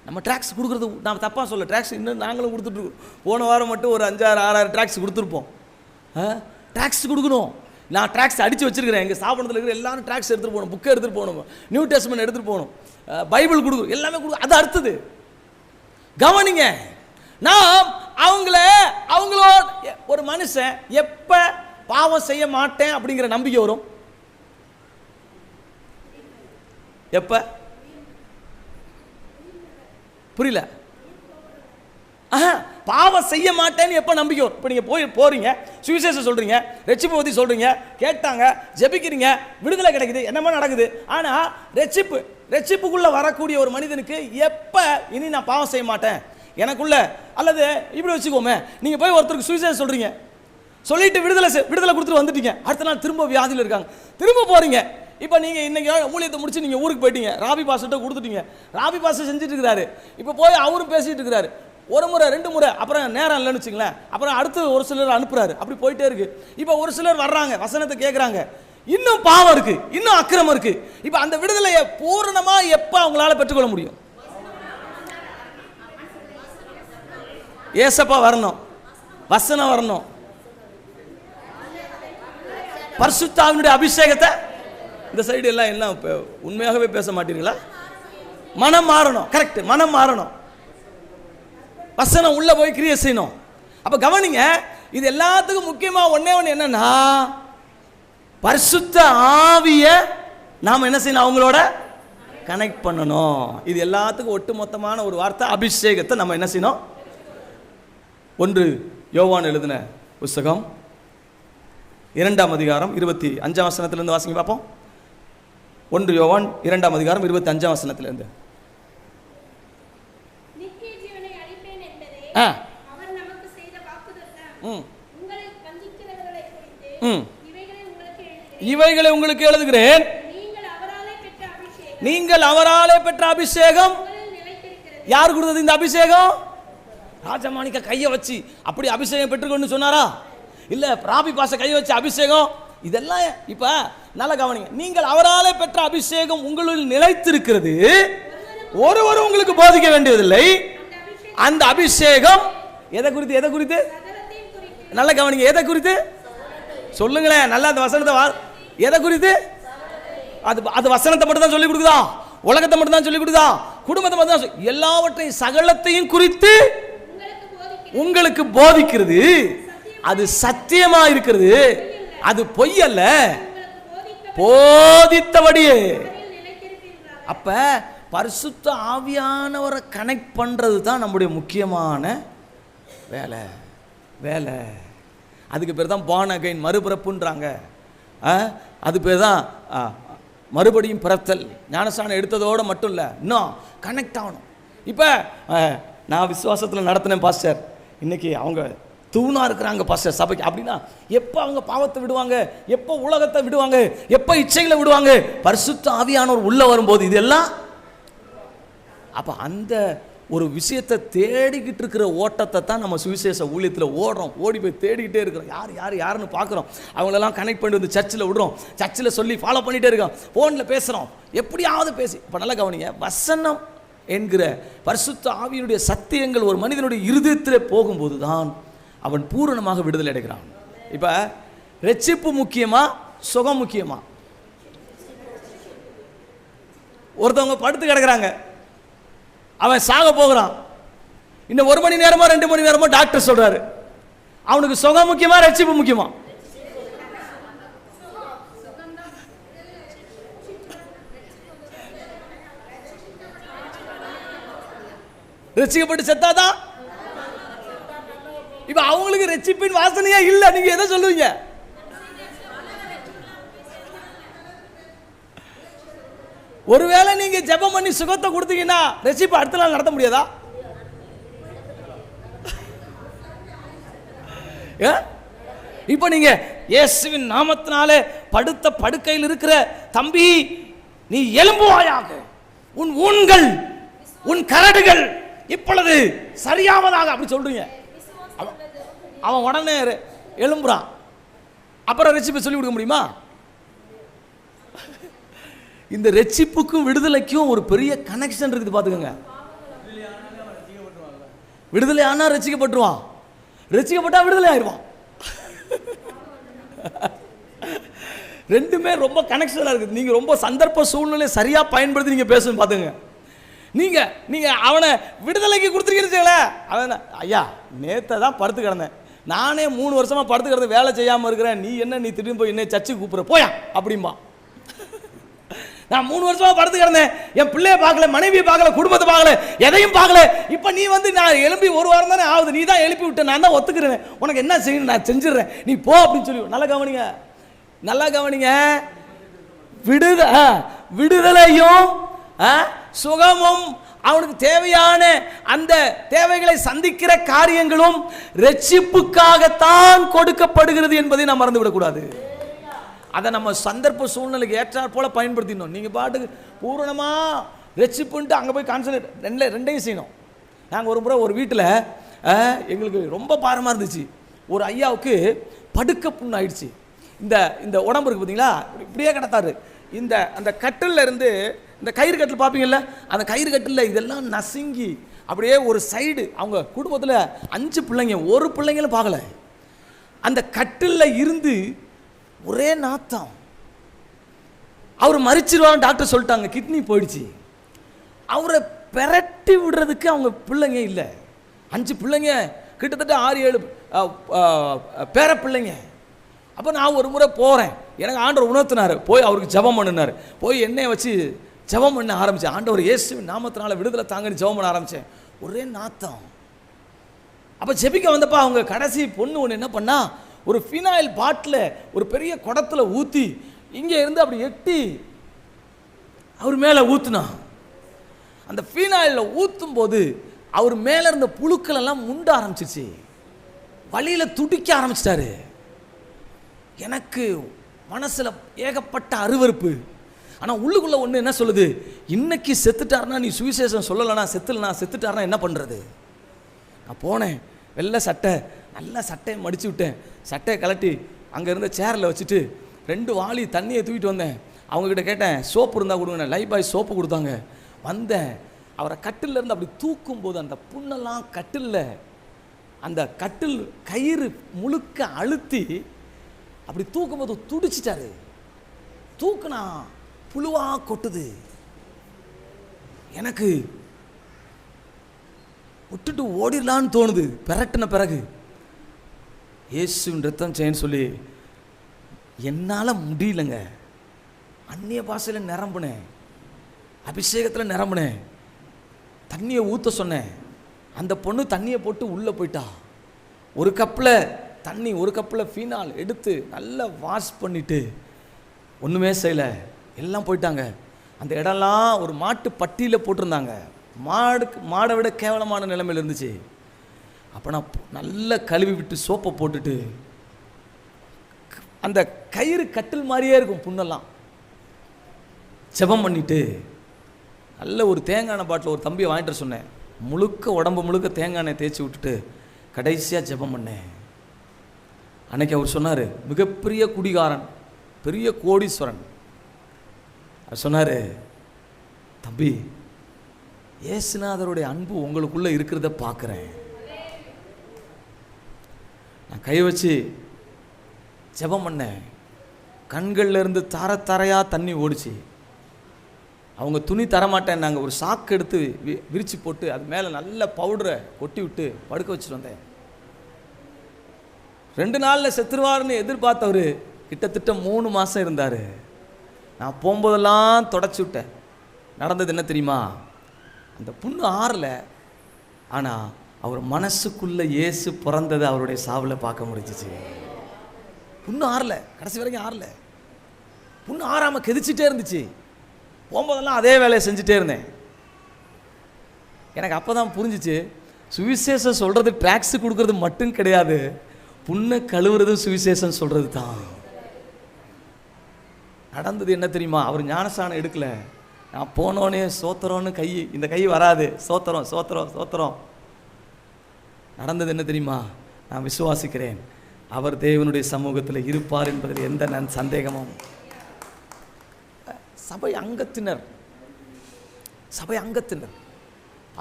நம்ம ட்ராக்ஸ் கொடுக்குறது நாம் தப்பாக சொல்ல, ட்ராக்ஸ் இன்னும் நாங்களும் கொடுத்துட்ருக்கோம். போன வாரம் மட்டும் ஒரு 5,000-6,000 ட்ராக்ஸ் கொடுத்துருப்போம். ட்ராக்ஸ் கொடுக்கணும். நான் ட்ராக்ஸ் அடித்து வச்சுருக்கிறேன். எங்கள் ஸ்தாபனத்தில் இருக்கிற எல்லாரும் ட்ராக்ஸ் எடுத்துகிட்டு போகணும், புக்கை எடுத்துகிட்டு போகணும், நியூ டெஸ்ட்மென்ட் எடுத்துகிட்டு போகணும், பைபிள் கொடுக்கணும், எல்லாமே கொடுக்கும். அது அடுத்தது. கவனிங்க, நாம் அவங்களோட ஒரு மனுஷன் எப்போ பாவம் செய்ய மாட்டேன் அப்படிங்கிற நம்பிக்கை வரும்? எப்போ? புரியல? பாவம் செய்ய மாட்டேன்னு எப்போ நம்பிக்கை வரும்? இப்போ நீங்கள் போறீங்க, சுவிசேஷம் சொல்கிறீங்க, ரட்சிப்பு பற்றி சொல்கிறீங்க, கேட்டாங்க, ஜெபிக்கிறீங்க, விடுதலை கிடைக்குது, என்னமா நடக்குது. ஆனால் ரட்சிப்புக்குள்ளே வரக்கூடிய ஒரு மனிதனுக்கு எப்போ இனி நான் பாவம் செய்ய மாட்டேன் எனக்குள்ள, அல்லது இப்படி வச்சுக்கோமே, நீங்கள் போய் ஒருத்தருக்கு சுவிசேஷம் சொல்கிறீங்க, சொல்லிட்டு விடுதலை கொடுத்துட்டு வந்துட்டீங்க, அடுத்த நாள் திரும்ப வியாதியில் இருக்காங்க, திரும்ப போகிறீங்க. இப்போ நீங்கள் இன்றைக்கி ஊழியத்தை முடிச்சு நீங்கள் ஊருக்கு போயிட்டீங்க, ராபி பாஸ்டர்கிட்ட கொடுத்துட்டீங்க, ராபி பாஸ்டர் செஞ்சுட்டு இருக்கிறாரு, இப்போ போய் அவரும் பேசிகிட்டு இருக்கிறாரு, 1 முறை 2 முறை, அப்புறம் நேரம் இல்லைன்னு வச்சுங்களேன், அப்புறம் அடுத்து ஒரு சிலர் அனுப்புறாரு, அப்படி போயிட்டே இருக்கு. இப்போ ஒரு சிலர் வர்றாங்க, வசனத்தை கேட்குறாங்க, இன்னும் பாவம் இருக்கு, இன்னும் அக்கிரமம் இருக்கு. இப்போ அந்த விடுதலையை பூரணமாக எப்போ அவங்களால பெற்றுக்கொள்ள முடியும்? ஏசப்பா வரணும், வசனம் வரணும், பரிசுத்தாவினுடைய அபிஷேகத்தை. இந்த சைடு எல்லாம் உண்மையாகவே பேச மாட்டீங்களா? மனம் மாறணும். கரெக்ட், மனம் மாறணும், வசனம் உள்ள போய் கிரியை செய்யணும். அப்ப கவனிங்க, இது எல்லாத்துக்கும் முக்கியமா ஒண்ணே ஒன்று என்னன்னா, பரிசுத்த ஆவிய நாம என்ன செய்யணும்? அவங்களோட கனெக்ட் பண்ணணும். இது எல்லாத்துக்கும் ஒட்டுமொத்தமான ஒரு வார்த்தை, அபிஷேகத்தை நம்ம என்ன செய்யணும்? 1 யோவான் எழுதின புஸ்தகம் 2ஆம் அதிகாரம் 25ஆம் வசனத்திலிருந்து வாசிங்க பார்ப்போம். 1 யோவான் 2ஆம் அதிகாரம் 25ஆம் வசனத்திலிருந்து. இவைகளை உங்களுக்கு எழுதுகிறேன், நீங்கள் அவராலே பெற்ற அபிஷேகம். யார் கொடுத்தது இந்த அபிஷேகம்? ராஜமாணிக்க கையை வச்சு அப்படி அபிஷேகம் பெற்றுக்கொண்டு சொன்னாரா? இல்ல, ராபி பாச கையை வச்சு அபிஷேகம். இதெல்லாம் இப்ப நல்ல கவனிங்க, நீங்கள் அவராலே பெற்ற அபிஷேகம் உங்களில் நிலைத்திருக்கிறது, ஒருவரும் உங்களுக்கு போதிக்க வேண்டியதில்லை. அந்த அபிஷேகம் எதை குறித்து? நல்ல கவனிங்க, எதை குறித்து? சொல்லுங்களேன் நல்லா அந்த வசனத்தை. எதை குறித்து? அது வசனத்தை மட்டும் தான் சொல்லி கொடுக்குதா? உலகத்தை மட்டும் தான் சொல்லி கொடுக்குதா? குடும்பத்தை மட்டும் தான்? எல்லாவற்றையும் சகலத்தையும் குறித்து உங்களுக்கு போதிக்கிறது. அது சத்தியமா இருக்கிறது, அது பொய் அல்ல, போதித்தபடியே. அப்ப பரிசுத்த ஆவியானவரை கனெக்ட் பண்றது தான் நம்முடைய முக்கியமான வேலை. அதுக்கு பேர் தான் born again, மறுபிறப்புன்றாங்க. அது பேர் தான் மறுபடியும் பிறத்தல். ஞானஸ்நானம் எடுத்ததோடு மட்டும் இல்லை, இன்னும் கனெக்ட் ஆகணும். இப்போ நான் விசுவாசத்தில் நடத்தினேன் பாஸ்டர், இன்னைக்கு அவங்க தூணா இருக்கிறாங்க பாஸ்டர் சபைக்கு. அப்படின்னா எப்போ அவங்க பாவத்தை விடுவாங்க, எப்போ உலகத்தை விடுவாங்க, எப்போ இச்சைகளை விடுவாங்க? பரிசுத்த ஆவியானவர் உள்ள வரும்போது இதெல்லாம். அப்போ அந்த ஒரு விஷயத்தை தேடிக்கிட்டு இருக்கிற ஓட்டத்தை தான் நம்ம சுவிசேஷ ஊழியத்தில் ஓடுறோம். ஓடி போய் தேடிக்கிட்டே இருக்கிறோம். யாருன்னு பார்க்குறோம், அவங்களெல்லாம் கனெக்ட் பண்ணி வந்து சர்ச்சில் விடுறோம், சர்ச்சில் சொல்லி ஃபாலோ பண்ணிகிட்டே இருக்கோம், ஃபோனில் பேசுகிறோம், எப்படியாவது பேசி. இப்போ நல்லா கவனிங்க, வசனம் என்கிற பரிசுத்த ஆவியினுடைய சத்தியங்கள் ஒரு மனிதனுடைய இருதயத்தில் போகும்போது தான் அவன் பூரணமாக விடுதலை அடைகிறான். இப்போ ரட்சிப்பு முக்கியமா, சுகம் முக்கியமா? ஒருத்தவங்க படுத்து கிடக்குறாங்க, அவன் சாக போகிறான். இன்னும் 1 மணி நேரமோ 2 மணி நேரமோ டாக்டர் சொல்றாரு. அவனுக்கு சுகம் முக்கியமா, ரட்சிப்பு முக்கியமா? ரட்சிக்கப்பட்டு செத்தாதான். இப்ப அவங்களுக்கு ரட்சிப்பின் வாசனையே இல்லை, நீங்க எதை சொல்லுவீங்க? ஒருவேளை நீங்க ஜெபம் பண்ணி சுகத்தை கொடுத்தீங்கன்னா ரட்சிப்பு அடுத்த நாள் நடத்த முடியாதா? இப்ப நீங்க இயேசுவின் நாமத்தினாலே படுத்த படுக்கையில் இருக்கிற தம்பி, நீ எழும்புவாயாக, உன் ஊன்கள் உன் கரடுகள் இப்பொழுது சரியாவதாக அப்படி சொல்றீங்க. அவன் உடனே எழும்புறான். அப்புறம் ரட்சிப்பை சொல்லி கொடுக்க முடியுமா? இந்த ரட்சிப்புக்கும் விடுதலைக்கும் ஒரு பெரிய கனெக்ஷன் இருக்குது, பார்த்துக்கோங்க. விடுதலை ஆனா ரட்சிக்கப்பட்டுருவான், ரட்சிக்கப்பட்டா விடுதலை ஆயிடுவான். ரெண்டுமே ரொம்ப கனெக்ஷனாக இருக்குது. நீங்கள் ரொம்ப சந்தர்ப்ப சூழ்நிலை சரியாக பயன்படுத்தி நீங்கள் பேசணும், பார்த்துங்க. நீங்கள் அவனை விடுதலைக்கு கொடுத்துருக்கீங்களே, அவன் ஐயா நேற்றை தான் படுத்து கிடந்தேன், நானே 3 வருஷமாக படுத்து கிடந்து வேலை செய்யாமல் இருக்கிறேன், நீ திடீர்னு போய் என்ன சர்ச்சுக்கு கூப்பிட்ற போயா அப்படிம்பா. நான் 3 வருஷமா படுத்து கிடந்தேன், என் பிள்ளைய பார்க்கல, மனைவியை பார்க்கல, குடும்பத்தை பார்க்கல, எதையும் பார்க்கல. இப்போ நீ நான் எழுப்பி 1 வாரம் தானே ஆகுது, நீ தான் எழுப்பி விட்ட, நான் தான் ஒத்துக்கிறேன், உனக்கு என்ன செய்யணும் நான் செஞ்சிடறேன், நீ போ அப்படின்னு சொல்லி. நல்லா கவனிங்க, நல்லா கவனிங்க. விடுதலையும் சுகமும் அவனுக்கு தேவையான அந்த தேவைகளை சந்திக்கிற காரியங்களும் ரட்சிப்புக்காகத்தான் கொடுக்கப்படுகிறது என்பதை நாம் மறந்துவிடக்கூடாது. அதை நம்ம சந்தர்ப்ப சூழ்நிலைக்கு ஏற்றாற் போல பயன்படுத்தினோம். நீங்கள் பாட்டுக்கு பூரணமாக ரட்சிப்புன்ட்டு அங்கே போய் கான்சன்ட்ரேட் ரெண்டையும் செய்யணும். நாங்கள் ஒரு முறை ஒரு வீட்டில் எங்களுக்கு ரொம்ப பாரமாக இருந்துச்சு. ஒரு ஐயாவுக்கு படுக்க புண்ணு ஆயிடுச்சு. இந்த உடம்பு இருக்குது பார்த்தீங்களா, இப்படியே கிடத்தாரு. அந்த கட்டில் இருந்து இந்த கயிறு கட்டில் பார்ப்பீங்கல்ல, அந்த கயிறு கட்டில் இதெல்லாம் நசுங்கி அப்படியே ஒரு சைடு. அவங்க குடும்பத்தில் 5 பிள்ளைங்க, ஒரு பிள்ளைங்களும் பார்க்கல. அந்த கட்டில் இருந்து ஒரே நாத்தம். அவர் மறிச்சிருவாங்க டாக்டர் சொல்லிட்டாங்க, கிட்னி போயிடுச்சு. அவரை பெரட்டி விடுறதுக்கு அவங்க பிள்ளைங்க இல்லை. 5 பிள்ளைங்க, கிட்டத்தட்ட 6-7 பேர பிள்ளைங்க. அப்போ நான் ஒரு முறை போகிறேன், எனக்கு ஆண்டவர் உணர்த்தினார், போய் அவருக்கு ஜெபம் பண்ணினார். போய் எண்ணெயை வச்சு ஜெபம் பண்ண ஆரம்பித்தேன். ஆண்டவர் இயேசுவின் நாமத்தினால விடுதலை தாங்கன்னு ஜெபம் பண்ண ஆரம்பித்தேன். ஒரே நாத்தம். அப்போ ஜெபிக்க வந்தப்போ அவங்க கடைசி பொண்ணு ஒன்று என்ன பண்ணா, ஒரு ஃபினாயில் பாட்டில் ஒரு பெரிய குடத்தில் ஊற்றி இங்கே இருந்து அப்படி எட்டி அவர் மேலே ஊற்றுனா. அந்த ஃபினாயிலில் ஊற்றும் போது அவர் மேலே இருந்த புழுக்கள் எல்லாம் முண்ட ஆரம்பிச்சிச்சு, வழியில் துடிக்க ஆரம்பிச்சிட்டாரு. எனக்கு மனசில் ஏகப்பட்ட அருவருப்பு. ஆனால் உள்ளுக்குள்ளே ஒன்று என்ன சொல்லுது, இன்னைக்கு செத்துட்டாருன்னா நீ சுவிசேஷம் சொல்லலைனா, செத்துட்டாருன்னா என்ன பண்ணுறது? நான் போனேன், வெள்ளை சட்டை, நல்லா சட்டையை மடித்து விட்டேன், சட்டையை கலட்டி அங்கே இருந்த சேரில் வச்சுட்டு 2 வாளி தண்ணியை தூக்கிட்டு வந்தேன். அவங்கக்கிட்ட கேட்டேன், சோப்பு இருந்தால் கொடுங்க, லைஃப் பாய் சோப்பு கொடுத்தாங்க. வந்தேன், அவரை கட்டிலேருந்து அப்படி தூக்கும்போது அந்த புண்ணெல்லாம் கட்டிலில் அந்த கட்டில் கயிறு முழுக்க அழுத்தி அப்படி தூக்கும்போது துடிச்சிட்டாரு. தூக்குனா புழுவா கொட்டுது. எனக்கு விட்டுட்டு ஓடிடலான்னு தோணுது. பெரட்டின பிறகு இயேசுவின் ரத்தம் செய்யன்னு சொல்லி என்னால் முடியலங்க. அந்நிய பாஷையில் நிரம்பினேன், அபிஷேகத்தில் நிரம்பினேன், தண்ணியை ஊற்ற சொன்னேன். அந்த பொண்ணு தண்ணியை போட்டு உள்ளே போயிட்டா. ஒரு கப்பில் தண்ணி, ஒரு கப்பில் ஃபீனால் எடுத்து நல்லா வாஷ் பண்ணிவிட்டு ஒன்றுமே செய்யலை, எல்லாம் போயிட்டாங்க. அந்த இடம்லாம் ஒரு மாட்டு பட்டியில் போட்டிருந்தாங்க. மாடை விட கேவலமான நிலைமையில் இருந்துச்சு. அப்போ நான் நல்லா கழுவி விட்டு சோப்பை போட்டுட்டு, அந்த கயிறு கட்டில் மாதிரியே இருக்கும் புண்ணெல்லாம், ஜெபம் பண்ணிட்டு நல்ல ஒரு தேங்காய் எண்ணெய் பாட்டில் ஒரு தம்பியை வாங்கிட்டு சொன்னேன். முழுக்க உடம்பு முழுக்க தேங்காய் எண்ணெய் தேய்ச்சி விட்டுட்டு கடைசியாக ஜெபம் பண்ணேன். அன்னைக்கு அவர் சொன்னார், மிகப்பெரிய குடிகாரன், பெரிய கோடீஸ்வரன். அவர் சொன்னார், தம்பி, இயேசுநாதருடைய அன்பு உங்களுக்குள்ளே இருக்கிறத பார்க்குறேன். நான் கை வச்சு ஜெபம் பண்ணேன். கண்களில் இருந்து தர தரையாக தண்ணி ஓடிச்சு. அவங்க துணி தரமாட்டேன், நாங்கள் ஒரு சாக்கு எடுத்து விரித்து போட்டு அது மேலே நல்ல பவுடரை கொட்டி விட்டு படுக்க வச்சுட்டு வந்தேன். 2 நாளில் செத்துருவார்னு எதிர்பார்த்தவர் கிட்டத்தட்ட 3 மாதம் இருந்தார். நான் போகும்போதெல்லாம் தொடச்சி விட்டேன். நடந்தது என்ன தெரியுமா? அந்த புண்ணு ஆறல, ஆனால் அவர் மனசுக்குள்ளே இயேசு பிறந்ததை அவருடைய சாவில் பார்க்க முடிஞ்சிச்சு. புண்ணு ஆறல, கடைசி வரைக்கும் ஆறல. புண்ணு ஆறாமல் கெதிச்சிட்டே இருந்துச்சு. போகும்போதெல்லாம் அதே வேலையை செஞ்சுட்டே இருந்தேன். எனக்கு அப்போ தான் புரிஞ்சிச்சு, சுவிசேஷம் சொல்கிறது ட்ராக்ஸு கொடுக்கறது மட்டும் கிடையாது, புண்ணை கழுவுறது சுவிசேஷம் சொல்கிறது தான். நடந்தது என்ன தெரியுமா? அவர் ஞானஸ்நானம் எடுக்கல. நான் போனோடனே சோத்திரம்னு கை, இந்த கை வராது, சோத்திரம் சோத்திரம் சோத்திரம். நடந்தது என்ன தெரியுமா? நான் விசுவாசிக்கிறேன், அவர் தேவனுடைய சமூகத்தில் இருப்பார் என்பதில் எந்த சந்தேகமும். சபை அங்கத்தினர், சபை அங்கத்தினர்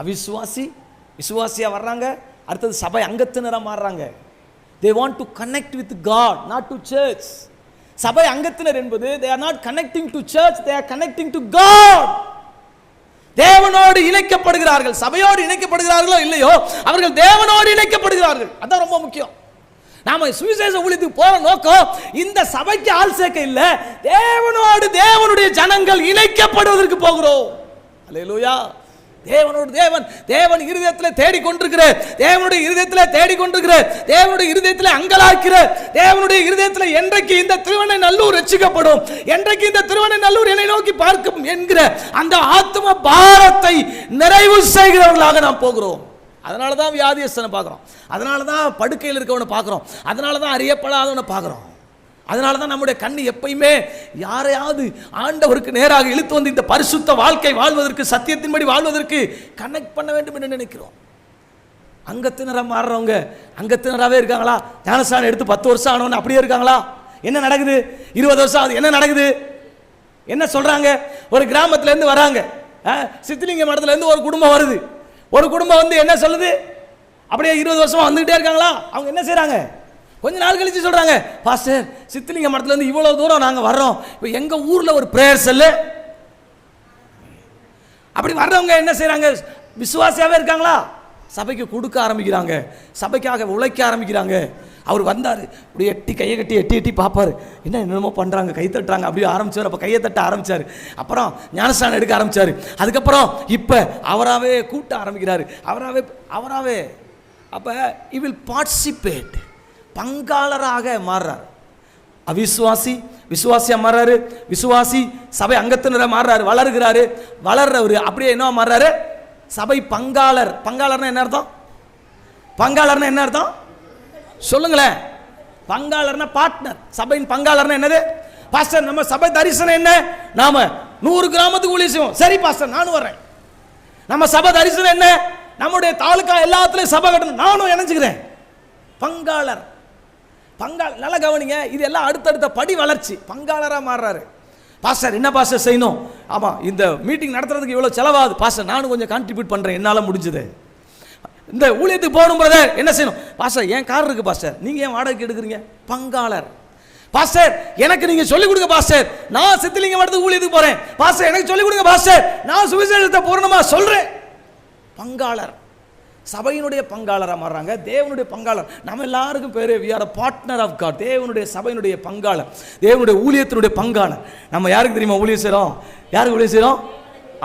அவிசுவாசி விசுவாசியாக வர்றாங்க, அடுத்தது சபை அங்கத்தினராக மாறுறாங்க. they want to connect with God, not to church. சபை அங்கத்தினர் என்பது they are not connecting to church, they are connecting to God. தேவனோடு இணைக்கப்படுகிறார்கள். சபையோடு இணைக்கப்படுகிறார்களோ இல்லையோ, அவர்கள் தேவனோடு இணைக்கப்படுகிறார்கள். அதான் ரொம்ப முக்கியம். நாம சுவிசேஷ ஊழியத்துக்கு போற நோக்கம் இந்த சபைக்கு ஆள் சேர்க்க இல்ல, தேவனோடு தேவனுடைய ஜனங்கள் இணைக்கப்படுவதற்கு போகிறோம். அல்லேலூயா. தேவனோடு தேவன் இருதயத்தில் தேடிக்கொண்டிருக்கிற, தேவனுடைய இருதயத்தில் தேடிக்கொண்டிருக்கிற, தேவனுடைய இருதயத்தில் அங்கலாய்க்கிற, தேவனுடைய இருதயத்தில் என்றைக்கு இந்த திருவெண்ணெய்நல்லூர் ரட்சிக்கப்படும், என்றைக்கு இந்த திருவெண்ணெய்நல்லூர் என்னை நோக்கி பார்க்கும் என்கிற அந்த ஆத்ம பாரத்தை நிறைவு செய்கிறவர்களாக நாம் போகிறோம். அதனால தான் வியாதியஸ்தனை பார்க்குறோம், அதனால தான் படுக்கையில் இருக்கவனை பார்க்குறோம், அதனால தான் அறியப்படாதவனை பார்க்குறோம். அதனால தான் நம்முடைய கண் எப்பயுமே யாரையாவது ஆண்டவருக்கு நேராக இழுத்து வந்து இந்த பரிசுத்த வாழ்க்கை வாழ்வதற்கு, சத்தியத்தின்படி வாழ்வதற்கு கனெக்ட் பண்ண வேண்டும் என்று நினைக்கிறோம். அங்கத்தினராக மாறுறவங்க அங்கத்தினராகவே இருக்காங்களா? ஞானஸ்நானம் எடுத்து 10 வருஷம் ஆனவன்னு அப்படியே இருக்காங்களா? என்ன நடக்குது? 20 வருஷம் ஆகுது, என்ன நடக்குது? என்ன சொல்கிறாங்க? ஒரு கிராமத்துலேருந்து வராங்க, சித்திலிங்க மடத்துலேருந்து ஒரு குடும்பம் வருது. ஒரு குடும்பம் வந்து என்ன சொல்லுது? அப்படியே 20 வருஷமா வந்துகிட்டே இருக்காங்களா? அவங்க என்ன செய்கிறாங்க? கொஞ்ச நாள் கழிச்சு சொல்கிறாங்க, பாஸ்டர், சித்திலிங்க மடத்துலேருந்து இவ்வளோ தூரம் நாங்கள் வர்றோம், இப்போ எங்கள் ஊரில் ஒரு ப்ரேயர் செல்லு. அப்படி வர்றவங்க என்ன செய்கிறாங்க? விசுவாசியாகவே இருக்காங்களா? சபைக்கு கொடுக்க ஆரம்பிக்கிறாங்க, சபைக்காக உழைக்க ஆரம்பிக்கிறாங்க. அவர் வந்தார், அப்படியே கையை கட்டி எட்டி பார்ப்பார், என்னமோ பண்ணுறாங்க, கை தட்டுறாங்க, அப்படியே ஆரம்பிச்சார். அப்போ கையை தட்ட ஆரம்பித்தார். அப்புறம் ஞானஸ்நானம் எடுக்க ஆரம்பித்தார். அதுக்கப்புறம் இப்போ அவராகவே கூட்ட ஆரம்பிக்கிறார், அவராகவே. அப்போ he will participate, பங்காளராக மாறுறார். அவிசுவாசி விசுவாசியாக மாறுறாரு, விசுவாசி சபை அங்கத்தினராக மாறுறாரு, வளர்கிறாரு. வளர்றவர் அப்படியே என்ன மாறுறாரு? சபை பங்காளர். பங்காளர்னா என்ன அர்த்தம்? பங்காளர்னா என்ன அர்த்தம் சொல்லுங்களேன்? பங்காளர்னா பார்ட்னர். சபையின் பங்காளர்னா என்னது? பாஸ்டர், நம்ம சபை தரிசனம் என்ன? நாம 100 கிராமத்துக்கு ஊழியம் செய்வோம். சரி பாஸ்டர், நானும் வர்றேன். நம்ம சபை தரிசனம் என்ன? நம்முடைய தாலுக்கா எல்லாத்துலயும் சபை கட்டணும், நானும் இணைஞ்சுக்கிறேன். பங்காளர். நல்லா கவனிங்க, இது எல்லாம் அடுத்தடுத்த படி வளர்ச்சி. பங்காளராக மாறுறாரு. பாஸ்டர், என்ன பாஸ்டர் செய்யணும்? ஆமாம், இந்த மீட்டிங் நடத்துறதுக்கு இவ்வளோ செலவாகுது பாஸ்டர், நானும் கொஞ்சம் கான்ட்ரிபியூட் பண்ணுறேன், என்னால் முடிஞ்சது. இந்த ஊழியத்துக்கு போகணும் பிரதர், என்ன செய்யணும்? பாஸ்டர், என் கார் இருக்குது பாஸ்டர், நீங்கள் ஏன் வாடகைக்கு எடுக்கிறீங்க? பங்காளர். பாஸ்டர் எனக்கு நீங்க சொல்லிக் கொடுங்க பாஸ்டர், நான் சித்திலிங்க மடத்துக்கு ஊழியத்துக்கு போறேன். பாஸ்டர் எனக்கு சொல்லிக் கொடுங்க பாஸ்டர், நான் சுவிசேஷத்தை பூரணமா சொல்றேன். பங்காளர், சபையினுடைய பங்காளராக மாறுறாங்க, தேவனுடைய பங்காளர். நம்ம எல்லாருக்கும் பேரு we are a partner of God. தேவனுடைய சபையினுடைய பங்காளர், தேவனுடைய ஊழியத்தினுடைய பங்காளர். நம்ம யாருக்கு தெரியுமா ஊழியம் செய்றோம்? யாருக்கு ஊழியம் செய்றோம்?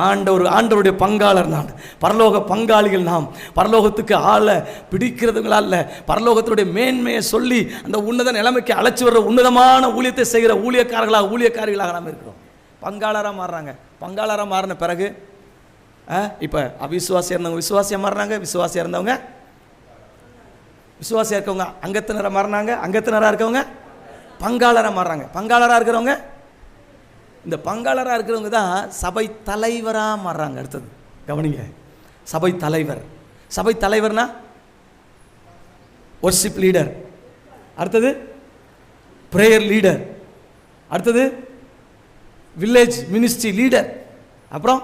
ஆண்டவருடைய பங்காளர் நான். பரலோக பங்காளிகள் நாம். பரலோகத்துக்கு ஆளை பிடிக்கிறதுங்களா அல்ல, பரலோகத்தினுடைய மேன்மையை சொல்லி அந்த உன்னத நிலைமைக்கு அழைச்சி வர்ற உன்னதமான ஊழியத்தை செய்கிற ஊழியக்காரிகளாக நாம் இருக்கிறோம். பங்காளராக மாறுறாங்க. பங்காளராக மாறின பிறகு இப்போ அவிசுவாசியாக இருந்தவங்க விசுவாசியாக மாறினாங்க, விசுவாசியாக இருந்தவங்க விசுவாசியாக இருக்கவங்க அங்கத்தினராக மாறினாங்க, அங்கத்தினராக இருக்கவங்க பங்காளராக மாறுறாங்க. பங்காளராக இருக்கிறவங்க, இந்த பங்காளராக இருக்கிறவங்க தான் சபை தலைவராக மாறுறாங்க. அடுத்தது கவனிங்க, சபை தலைவர். சபை தலைவர்னா வொர்ஷிப் லீடர், அடுத்தது பிரேயர் லீடர், அடுத்தது வில்லேஜ் மினிஸ்ட்ரி லீடர். அப்புறம்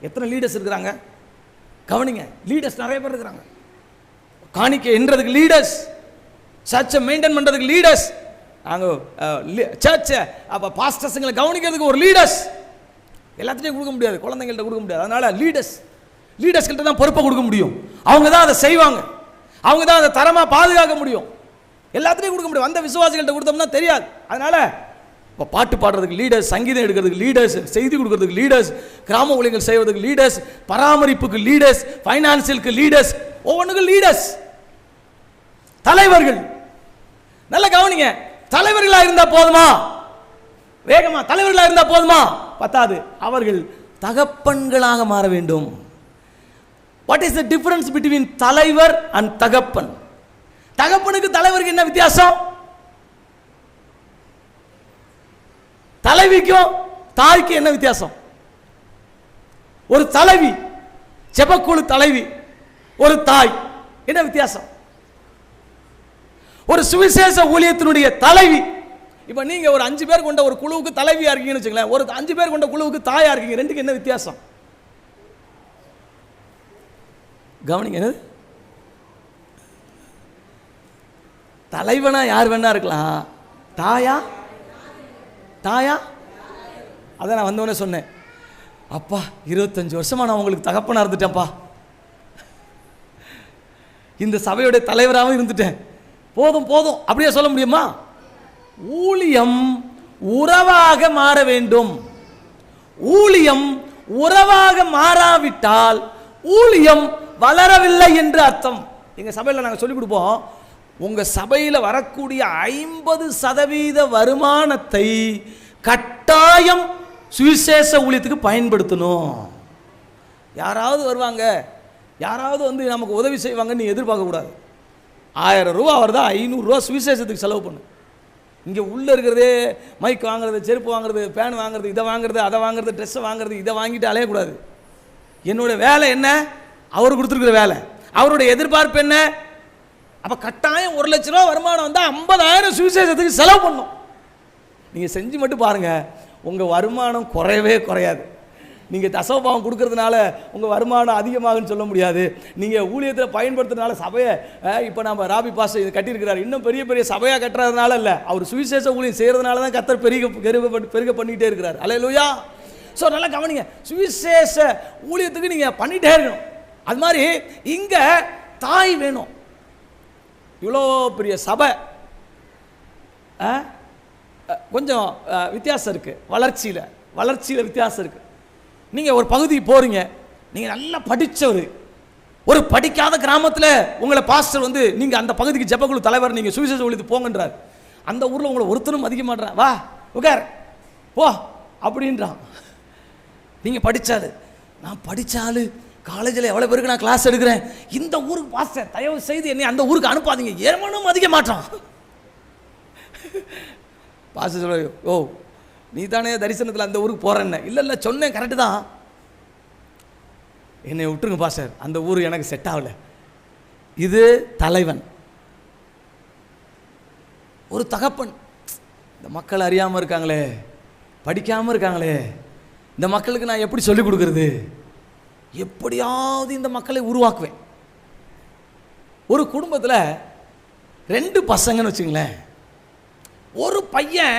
எத்தனை லீடர்ஸ் இருக்கிறாங்க கவனிங்க. லீடர்ஸ் நிறைய பேர் இருக்கிறாங்க. காணிக்கை என்றதுக்கு லீடர்ஸ், சர்ச்சை மெயின்டைன் பண்ணுறதுக்கு லீடர்ஸ், நாங்கள் சர்ச்சை அப்போ பாஸ்டர்ஸுங்களை கவனிக்கிறதுக்கு ஒரு லீடர்ஸ். எல்லாத்தையும் கொடுக்க முடியாது, குழந்தைங்கள்ட்ட கொடுக்க முடியாது. அதனால் லீடர்ஸ்கிட்ட தான் பொறுப்பை கொடுக்க முடியும். அவங்க தான் அதை செய்வாங்க, அவங்க தான் அதை தரமாக பாதுகாக்க முடியும். எல்லாத்தையும் கொடுக்க முடியும். அந்த விசுவாசிகள்கிட்ட கொடுத்தோம்னா தெரியாது. அதனால் இப்போ பாட்டு பாடுறதுக்கு லீடர்ஸ், சங்கீதம் எடுக்கிறதுக்கு லீடர்ஸ், செய்தி கொடுக்கறதுக்கு லீடர்ஸ், கிராம ஊழியங்கள் செய்வதற்கு லீடர்ஸ், பராமரிப்புக்கு லீடர்ஸ், ஃபைனான்சியலுக்கு லீடர்ஸ், ஒவ்வொன்றுக்கும் லீடர்ஸ், தலைவர்கள். நல்ல கவனிங்க, தலைவர்களாக இருந்தால் போதுமா? வேகமா தலைவர்களாக இருந்தால் போதுமா? பத்தாது, அவர்கள் தகப்பன்களாக மாற வேண்டும். What is the difference between தலைவர் அண்ட் தகப்பன்? தகப்பனுக்கு தலைவருக்கு என்ன வித்தியாசம்? தலைவிக்கும் தாய்க்கு என்ன வித்தியாசம்? ஒரு தலைவி, ஜெபக்குழு தலைவி, ஒரு தாய், என்ன வித்தியாசம்? ஒரு சுவிசேஷ ஊழியத்தினுடைய தலைவி. இப்ப நீங்க ஒரு 5 பேர் கொண்ட ஒரு குழுவுக்கு தலைவியா இருக்கீங்கன்னு வச்சுங்களேன், ஒரு 5 பேர் கொண்ட குழுவுக்கு தாயா இருக்கீங்க. ரெண்டுக்கு என்ன வித்தியாசம் கவனிங்க. தலைவனா யார் வேணா இருக்கலாம், தாயா அதை நான் வந்தவொடனே சொன்னேன், அப்பா 25 வருஷமா நான் உங்களுக்கு தகப்பனா இருந்துட்டேன்ப்பா, இந்த சபையுடைய தலைவராகவும் இருந்துட்டேன், போதும் அப்படியே சொல்ல முடியுமா? ஊழியம் உறவாக மாற வேண்டும். ஊழியம் உறவாக மாறாவிட்டால் ஊழியம் வளரவில்லை என்று அர்த்தம். எங்க சபையில் நாங்கள் சொல்லிக் கொடுப்போம், உங்க சபையில் வரக்கூடிய 50% வருமானத்தை கட்டாயம் சுவிசேஷ ஊழியத்துக்கு பயன்படுத்தணும். யாராவது வருவாங்க, யாராவது வந்து நமக்கு உதவி செய்வாங்கன்னு நீ எதிர்பார்க்கக்கூடாது. 1000 ரூபா வருதா, 500 ரூபா சுவிசேஷத்துக்கு செலவு பண்ணு. இங்கே உள்ளே இருக்கிறதே மைக் வாங்குறது, செருப்பு வாங்குறது, பேன் வாங்குறது, இதை வாங்குறது, அதை வாங்குறது, ட்ரெஸ்ஸை வாங்குறது, இதை வாங்கிட்டு அலையக்கூடாது. என்னோட வேலை என்ன? அவர் கொடுத்துருக்குற வேலை. அவருடைய எதிர்பார்ப்பு என்ன? அப்போ கட்டாயம் 1 லட்ச ரூபா வருமானம் வந்தால் 50,000 சுவிசேஷத்துக்கு செலவு பண்ணும். நீங்கள் செஞ்சு மட்டும் பாருங்கள், உங்கள் வருமானம் குறையவே குறையாது. நீங்கள் தசமபாவம் கொடுக்கறதுனால உங்கள் வருமானம் அதிகமாகுன்னு சொல்ல முடியாது. நீங்கள் ஊழியத்தில் பயன்படுத்துறதுனால சபையை, இப்போ நம்ம ராபி பாஸ்டர் இது கட்டியிருக்கிறார், இன்னும் பெரிய பெரிய சபையாக கட்டுறதுனால இல்லை, அவர் சுவிசேஷ ஊழியம் செய்கிறதுனால தான் கர்த்தர் பெருக பண்ணிகிட்டே இருக்கிறார். அல்லேலூயா. ஸோ நல்லா கவனிங்க, சுவிசேஷ ஊழியத்துக்கு நீங்கள் பண்ணிகிட்டே இருக்கணும். அது மாதிரி இங்கே தாய் வேணும். இவ்வளோ பெரிய சபை, கொஞ்சம் வித்தியாசம் இருக்குது, வளர்ச்சியில் வித்தியாசம் இருக்குது. நீங்கள் ஒரு பகுதிக்கு போகிறீங்க, நீங்கள் நல்லா படித்தவர், ஒரு படிக்காத கிராமத்தில் உங்களை பாஸ்டர் வந்து நீங்கள் அந்த பகுதிக்கு ஜெபக்குழு தலைவர், நீங்கள் சுவிசேஷ ஊழியத்துக்கு போங்கன்றார். அந்த ஊரில் உங்களை ஒருத்தரும் மதிக்க மாட்டேறான், வா உட்கார் போ அப்படின்றான். நீங்கள் படித்தாரு, நான் படித்தாலு காலேஜில் எவ்வளோ பேருக்கு நான் கிளாஸ் எடுக்கிறேன், இந்த ஊருக்கு பாஸ்டர் தயவு செய்து என்னை அந்த ஊருக்கு அனுப்பாதீங்க, ஏமனும் மதிக்க மாட்டான். பாஸ்டர் சொல்ல, ஓ நீ தானே தரிசனத்தில் அந்த ஊருக்கு போகிறேன்ன. இல்லை சொன்னேன், கரெக்டு தான், என்னை விட்டுருங்க பாஸ்டர், அந்த ஊர் எனக்கு செட் ஆகலை. இது தலைவன், ஒரு தகப்பன். இந்த மக்கள் அறியாமல் இருக்காங்களே, படிக்காமல் இருக்காங்களே, இந்த மக்களுக்கு நான் எப்படி சொல்லிக் கொடுக்கறது? எப்படியாவது இந்த மக்களை உருவாக்குவேன். ஒரு குடும்பத்தில் 2 பசங்கன்னு வச்சுங்களேன், ஒரு பையன்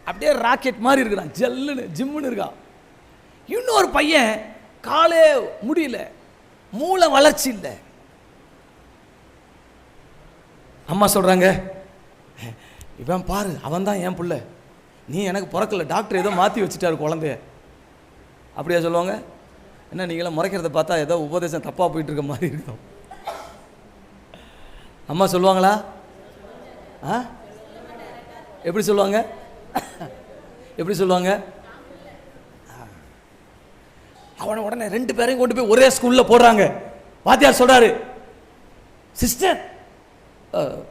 அப்படியே ராக்கெட் மாதிரி இருக்கிறான், ஜல்லுன்னு ஜிம்முன்னு இருக்கான். இன்னொரு பையன் காலே முடியல, மூளை வளர்ச்சி இல்லை. அம்மா சொல்றாங்க, இவன் பாரு, அவன் தான் என் பிள்ளை, நீ எனக்கு பிறக்கல, டாக்டர் ஏதோ மாற்றி வச்சுட்டாரு குழந்தைய. அப்படியா சொல்லுவாங்க? என்ன நீங்களாம் முறைக்கிறத பார்த்தா ஏதோ உபதேசம் தப்பாக போயிட்டு இருக்க மாதிரி இருக்கும். அம்மா சொல்லுவாங்களா? எப்படி சொல்லுவாங்க? எப்படி சொல்லுவாங்க? அவனை உடனே 2 பேரையும் கொண்டு போய் ஒரே ஸ்கூல்ல போடுறாங்க. வாத்தியார் சொல்றாரு, சிஸ்டர்,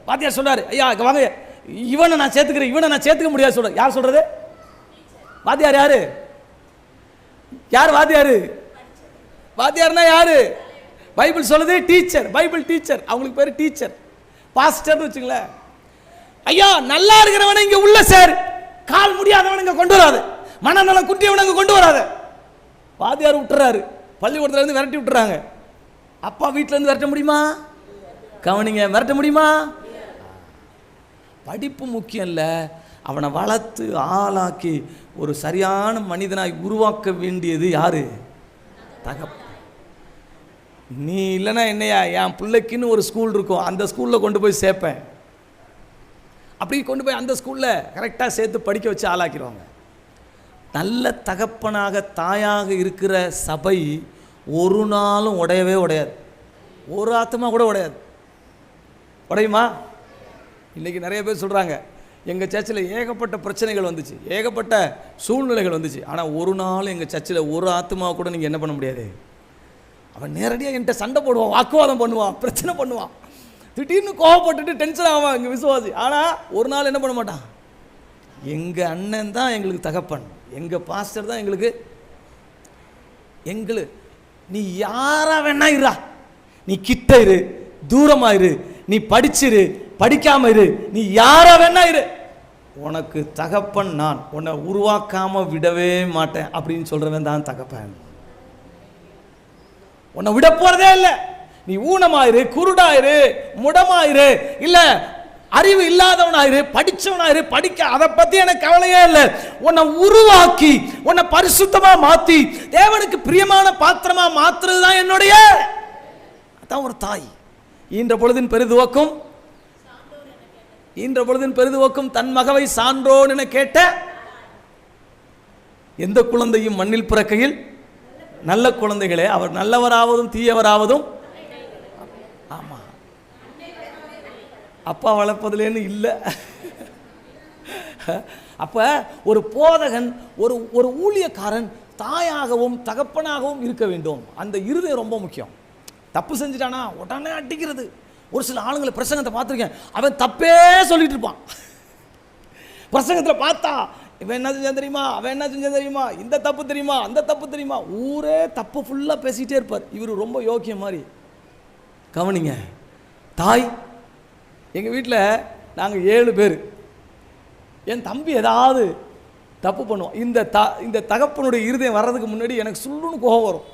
வாத்தியார் சொல்றாரு, ஐயா வாங்க, இவனை நான் சேர்த்துக்கிறேன், இவனை நான் சேர்த்துக்க முடியாது சொல்ற. யார் சொல்றது? வாத்தியார். யாரு? யார் வாத்தியாரு? வாத்தியார்னா யாரு? பைபிள் சொல்லுது டீச்சர். பைபிள் டீச்சர், அவங்களுக்கு பேரு டீச்சர், பாஸ்டர்னு வச்சுங்களேன். ஐயா நல்லா இருக்கிறவனை இங்க உள்ள சார், கால் முடியாதவன் இங்க கொண்டு வராது, மனநலம் குட்டியவன் இங்க கொண்டு வராது. வாத்தியார் விட்டுறாரு, பள்ளிக்கூடத்துல இருந்து விரட்டி விட்டுறாங்க. அப்பா வீட்டுல இருந்து விரட்ட முடியுமா? கவனிங்க, விரட்ட முடியுமா? படிப்பு முக்கியம் இல்ல, அவனை வளர்த்து ஆளாக்கி ஒரு சரியான மனிதனாய் உருவாக்க வேண்டியது யாரு? தகப்பன். நீ இல்லைன்னா என்னையா, என் பிள்ளைக்குன்னு ஒரு ஸ்கூல் இருக்கும், அந்த ஸ்கூல்ல கொண்டு போய் சேர்ப்பேன். அப்படி கொண்டு போய் அந்த ஸ்கூல்ல கரெக்டாக சேர்த்து படிக்க வச்சு ஆளாக்கிடுவாங்க. நல்ல தகப்பனாக தாயாக இருக்கிற சபை ஒரு நாளும் உடையவே உடையாது, ஒரு ஆத்மா கூட உடையாது. உடையுமா? இன்றைக்கி நிறைய பேர் சொல்கிறாங்க, எங்கள் சர்ச்சில் ஏகப்பட்ட பிரச்சனைகள் வந்துச்சு, ஏகப்பட்ட சூழ்நிலைகள் வந்துச்சு, ஆனால் ஒரு நாள் எங்கள் சர்ச்சில் ஒரு ஆத்மா கூட நீங்கள் என்ன பண்ண முடியாது. அவன் நேரடியாக என்கிட்ட சண்டை போடுவான், வாக்குவாதம் பண்ணுவான், பிரச்சனை பண்ணுவான், திடீர்னு கோவப்பட்டுட்டு டென்ஷன் ஆவான் எங்கள் விசுவாசி. ஆனால் ஒரு நாள் என்ன பண்ண மாட்டான், எங்கள் அண்ணன் தான் எங்களுக்கு தகப்பன், எங்கள் பாஸ்டர் தான் எங்களுக்கு. நீ யாரா வேணா இருடா, நீ கிட்ட இரு, தூரமா இரு, நீ படிச்சிரு, படிக்காம இரு, நீ யாரா வேணா இரு, உனக்கு தகப்பன் நான், உன்னை உருவாக்காம விடவே மாட்டேன் அப்படின்னு சொல்றவன் தான் தகப்பன். உன்னை விட போறதே இல்லை. நீ ஊனமாயிரு, குருடாயிரு, முடமாயிரு, இல்ல அறிவு இல்லாதவனாயிரு, படிச்சவனாயிரு, படிக்க, அதை பத்தி எனக்கு கவலையே இல்லை. உன்னை உருவாக்கி உன்னை பரிசுத்தமா மாத்தி தேவனுக்கு பிரியமான பாத்திரமா மாத்துறது தான் என்னுடைய. அதான் ஒரு தாய். ஈன்ற பொழுதின் பெரிதுவக்கும், ஈன்ற பொழுதின் பெரிதுவக்கும் தன் மகவை சான்றோன் என கேட்ட எந்த குழந்தையும் மண்ணில் பிறக்கையில் நல்ல குழந்தைகளே, அவர் நல்லவராவதும் தீயவராவதும். ஆமா, அப்பா வளர்ப்பதுலேன்னு இல்லை. அப்ப ஒரு போதகன், ஒரு ஊழியக்காரன் தாயாகவும் தகப்பனாகவும் இருக்க வேண்டும். அந்த இருதயம் ரொம்ப முக்கியம். தப்பு செஞ்சுட்டானா உடனே அடிக்கிறது. ஒரு சில ஆளுங்களை பிரசங்கத்தை பார்த்துருக்கேன், அவன் தப்பே சொல்லிட்டு இருப்பான். பிரசங்கத்தில் பார்த்தா இவன் என்ன செஞ்சா தெரியுமா, அவன் என்ன செஞ்சா தெரியுமா, இந்த தப்பு தெரியுமா, அந்த தப்பு தெரியுமா, ஊரே தப்பு ஃபுல்லாக பேசிகிட்டே இருப்பார். இவர் ரொம்ப யோக்கியம் மாதிரி. கவனிங்க, தாய். எங்கள் வீட்டில் நாங்கள் 7 பேர். என் தம்பி ஏதாவது தப்பு பண்ணுவோம். இந்த தகப்பனுடைய இருதயம் வர்றதுக்கு முன்னாடி எனக்கு சொல்லுன்னு கோபம் வரும்.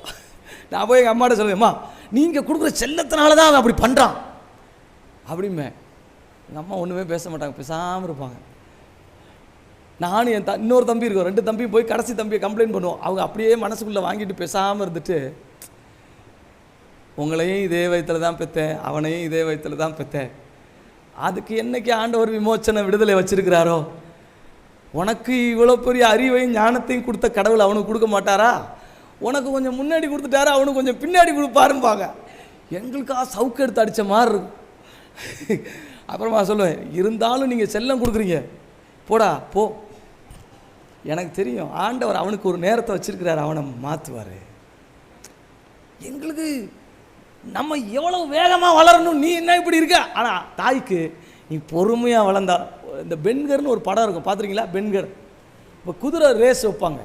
நான் போய் எங்கள் அம்மாட்ட சொல்லுவேம்மா, நீங்கள் கொடுக்குற செல்லத்தினால தான் அவன் அப்படி பண்ணுறான் அப்படிமே. எங்கள் அம்மா ஒன்றுமே பேச மாட்டாங்க, பேசாமல் இருப்பாங்க. நானும் என் இன்னொரு தம்பி இருக்கோம், 2 தம்பி போய் கடைசி தம்பியை கம்ப்ளைண்ட் பண்ணுவோம். அவங்க அப்படியே மனசுக்குள்ளே வாங்கிட்டு பேசாமல் இருந்துட்டு, உங்களையும் இதே வயத்தில் தான் பெற்றேன், அவனையும் இதே வயத்தில் தான் பெற்றேன், அதுக்கு என்னைக்கு ஆண்டவர் விமோச்சனை விடுதலை வச்சிருக்கிறாரோ, உனக்கு இவ்வளோ பெரிய அறிவையும் ஞானத்தையும் கொடுத்த கடவுள் அவனுக்கு கொடுக்க மாட்டாரா? உனக்கு கொஞ்சம் முன்னாடி கொடுத்துட்டாரா, அவனுக்கு கொஞ்சம் பின்னாடி கொடுப்பாருப்பாங்க. எங்களுக்கா சவுக்கு எடுத்து அடித்த மாதிரி இருக்கும். அப்புறமா சொல்லுவேன், இருந்தாலும் நீங்கள் செல்லம் கொடுக்குறீங்க, போடா போ, எனக்கு தெரியும் ஆண்டவர் அவனுக்கு ஒரு நேரத்தை வச்சிருக்கிறார், அவனை மாற்றுவார். எங்களுக்கு நம்ம எவ்வளவு வேகமாக வளரணும், நீ என்ன இப்படி இருக்க. ஆனால் தாய்க்கு நீ பொறுமையாக வளர்ந்தா. இந்த பென்கர்னு ஒரு படம் இருக்கும், பார்த்துருக்கீங்களா? பென்கர். இப்போ குதிரை ரேஸ் வைப்பாங்க.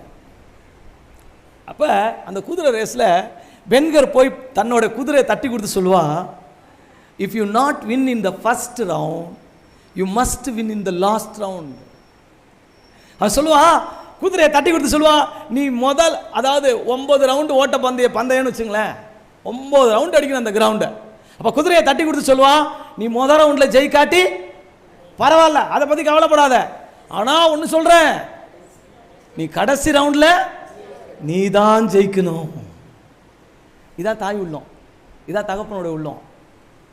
அப்போ அந்த குதிரை ரேஸில் பென்கர் போய் தன்னோட குதிரையை தட்டி கொடுத்து சொல்லுவான், if you not win in the first round you must win in the last round. அவன் சொல்லுவான், குதிரையை தட்டி கொடுத்து சொல்லுவான், நீ முதல், அதாவது 9 ரவுண்டு ஓட்ட பந்தயம்னு வச்சுங்களேன், 9 ரவுண்டு அடிக்கணும் அந்த கிரவுண்டை. அப்போ குதிரையை தட்டி கொடுத்து சொல்லுவான், நீ முதல் ரவுண்டில் ஜெயிக்காட்டி பரவாயில்ல, அதை பற்றி கவலைப்படாத, ஆனா ஒன்று சொல்றேன், நீ கடைசி ரவுண்ட்ல நீ தான் ஜெயிக்கணும். இதான் தாய் உள்ளம், இதான் தகப்பனோட உள்ளம்.